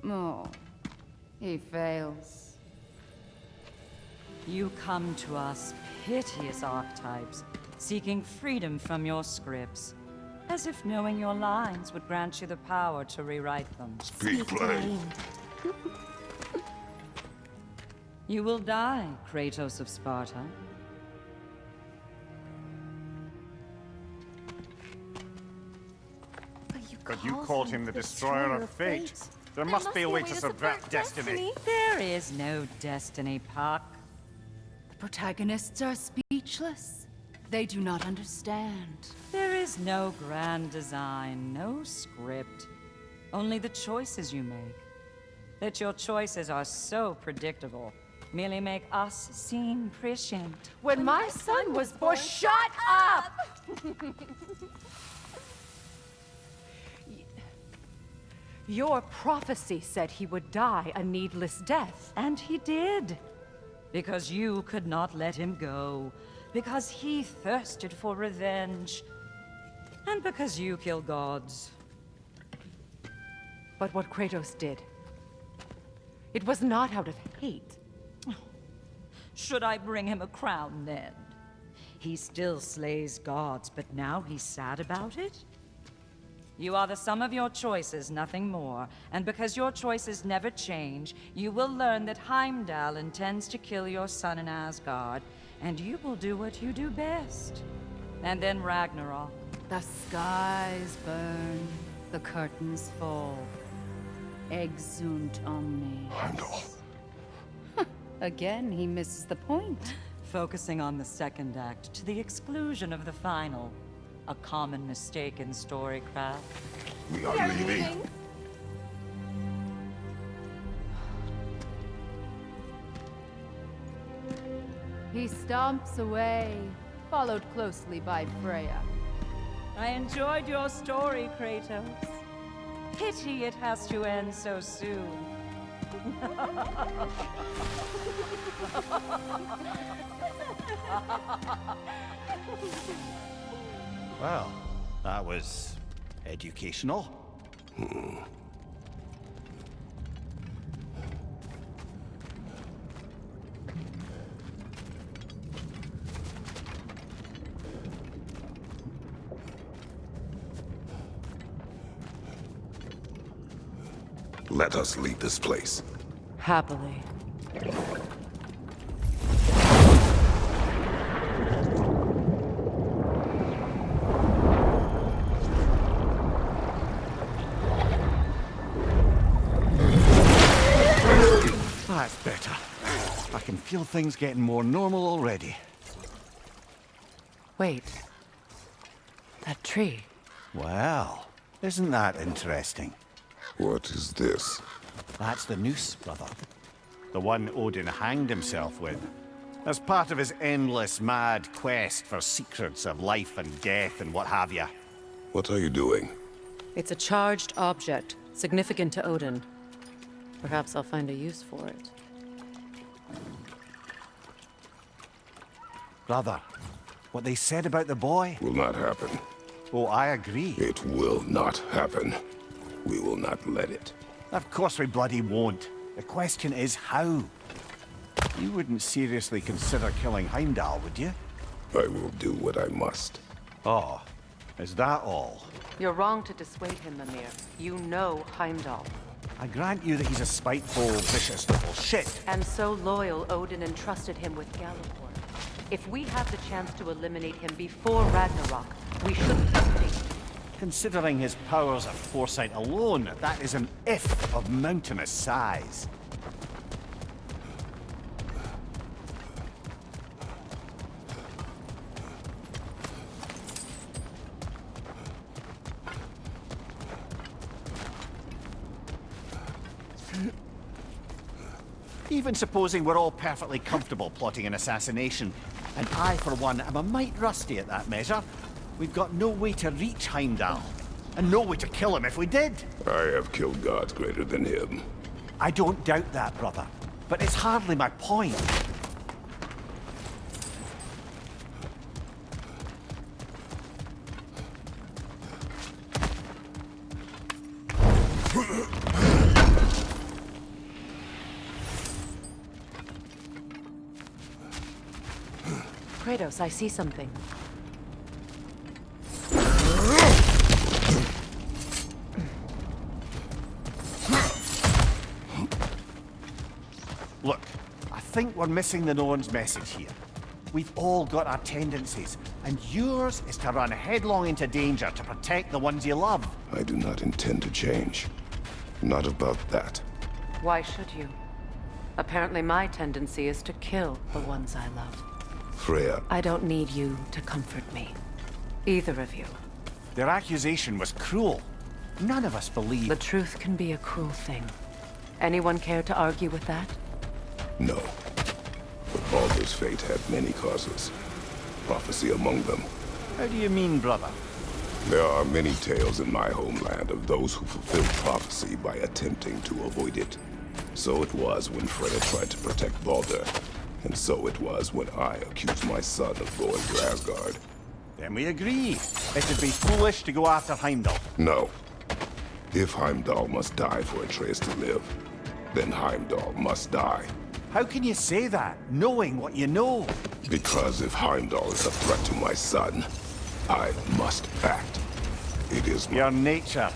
Oh, he fails. You come to us, piteous archetypes, seeking freedom from your scripts. As if knowing your lines would grant you the power to rewrite them. Speak plain. You will die, Kratos of Sparta. But you called him the destroyer of fate. There must be a way to subvert destiny. There is no destiny, Puck. The protagonists are speechless. They do not understand. There is no grand design, no script. Only the choices you make. That your choices are so predictable, merely make us seem prescient. When my son was born, shut up! Your prophecy said he would die a needless death. And he did. Because you could not let him go. Because he thirsted for revenge. And because you kill gods. But what Kratos did, it was not out of hate. Should I bring him a crown then? He still slays gods, but now he's sad about it? You are the sum of your choices, nothing more. And because your choices never change, you will learn that Heimdall intends to kill your son in Asgard, and you will do what you do best. And then Ragnarok. The skies burn, the curtains fall. Exunt omnes. Heimdall. Again, he misses the point. Focusing on the second act to the exclusion of the final. A common mistake in storycraft. We are leaving. He stomps away, followed closely by Freya. I enjoyed your story, Kratos. Pity it has to end so soon. Well, that was educational. Let us leave this place. Happily. That's better. I can feel things getting more normal already. Wait. That tree. Well, isn't that interesting? What is this? That's the noose, brother. The one Odin hanged himself with. As part of his endless, mad quest for secrets of life and death and what have you. What are you doing? It's a charged object, significant to Odin. Perhaps I'll find a use for it. Brother, what they said about the boy? Will not happen. Oh, I agree. It will not happen. We will not let it. Of course we bloody won't. The question is how. You wouldn't seriously consider killing Heimdall, would you? I will do what I must. Oh, is that all? You're wrong to dissuade him, Mimir. You know Heimdall. I grant you that he's a spiteful, vicious little shit. And so loyal, Odin entrusted him with Galliford. If we have the chance to eliminate him before Ragnarok, we shouldn't hesitate. Considering his powers of foresight alone, that is an if of mountainous size. Even supposing we're all perfectly comfortable plotting an assassination, and I, for one, am a mite rusty at that measure, we've got no way to reach Heimdall, and no way to kill him if we did. I have killed gods greater than him. I don't doubt that, brother, but it's hardly my point. Kratos, I see something. Look, I think we're missing the Norn's message here. We've all got our tendencies, and yours is to run headlong into danger to protect the ones you love. I do not intend to change. Not about that. Why should you? Apparently my tendency is to kill the ones I love. Freya. I don't need you to comfort me. Either of you. Their accusation was cruel. None of us believe... The truth can be a cruel thing. Anyone care to argue with that? No. But Baldur's fate had many causes. Prophecy among them. How do you mean, brother? There are many tales in my homeland of those who fulfilled prophecy by attempting to avoid it. So it was when Freya tried to protect Baldur. And so it was when I accused my son of going to Asgard. Then we agree. It'd be foolish to go after Heimdall. No. If Heimdall must die for Atreus to live, then Heimdall must die. How can you say that, knowing what you know? Because if Heimdall is a threat to my son, I must act. It is your nature.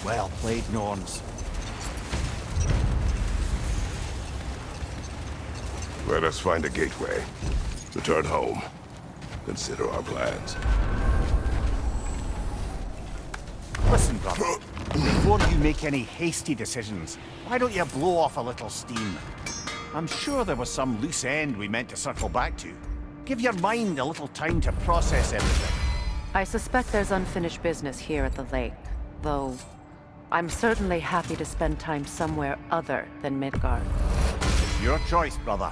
Well played, Norns. Let us find a gateway. Return home. Consider our plans. Listen, brother. Before you make any hasty decisions, why don't you blow off a little steam? I'm sure there was some loose end we meant to circle back to. Give your mind a little time to process everything. I suspect there's unfinished business here at the lake, though I'm certainly happy to spend time somewhere other than Midgard. It's your choice, brother.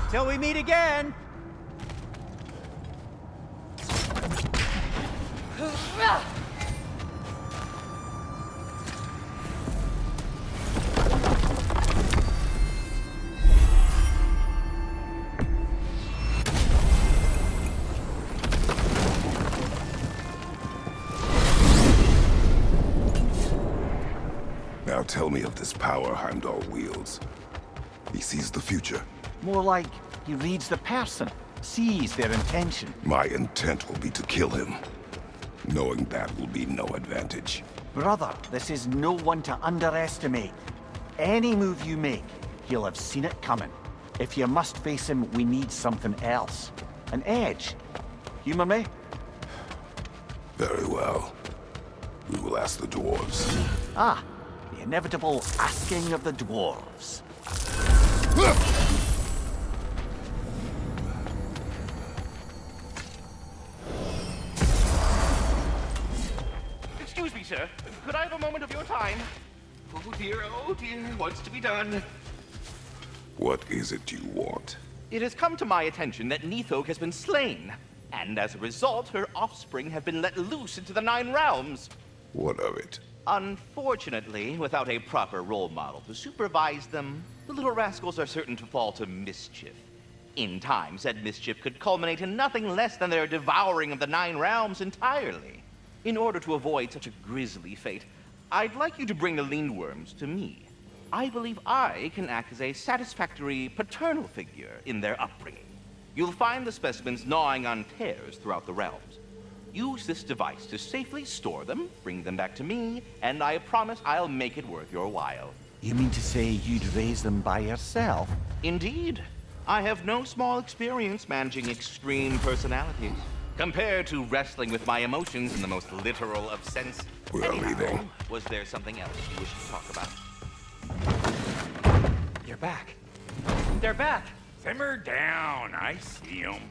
Till we meet again! Now tell me of this power Heimdall wields. He sees the future. More like he reads the person, sees their intention. My intent will be to kill him. Knowing that will be no advantage. Brother, this is no one to underestimate. Any move you make, he'll have seen it coming. If you must face him, we need something else. An edge. Humor me? Very well. We will ask the dwarves. Ah, the inevitable asking of the dwarves. Excuse me, sir. Could I have a moment of your time? Oh dear, what's to be done? What is it you want? It has come to my attention that Nithog has been slain, and as a result, her offspring have been let loose into the Nine Realms. What of it? Unfortunately, without a proper role model to supervise them, the little rascals are certain to fall to mischief. In time, said mischief could culminate in nothing less than their devouring of the Nine Realms entirely. In order to avoid such a grisly fate, I'd like you to bring the Lindworms to me. I believe I can act as a satisfactory paternal figure in their upbringing. You'll find the specimens gnawing on tears throughout the realms. Use this device to safely store them, bring them back to me, and I promise I'll make it worth your while. You mean to say you'd raise them by yourself? Indeed. I have no small experience managing extreme personalities. Compared to wrestling with my emotions in the most literal of sense. We're leaving. Was there something else you wish to talk about? You're back. They're back. Simmer down. I see 'em.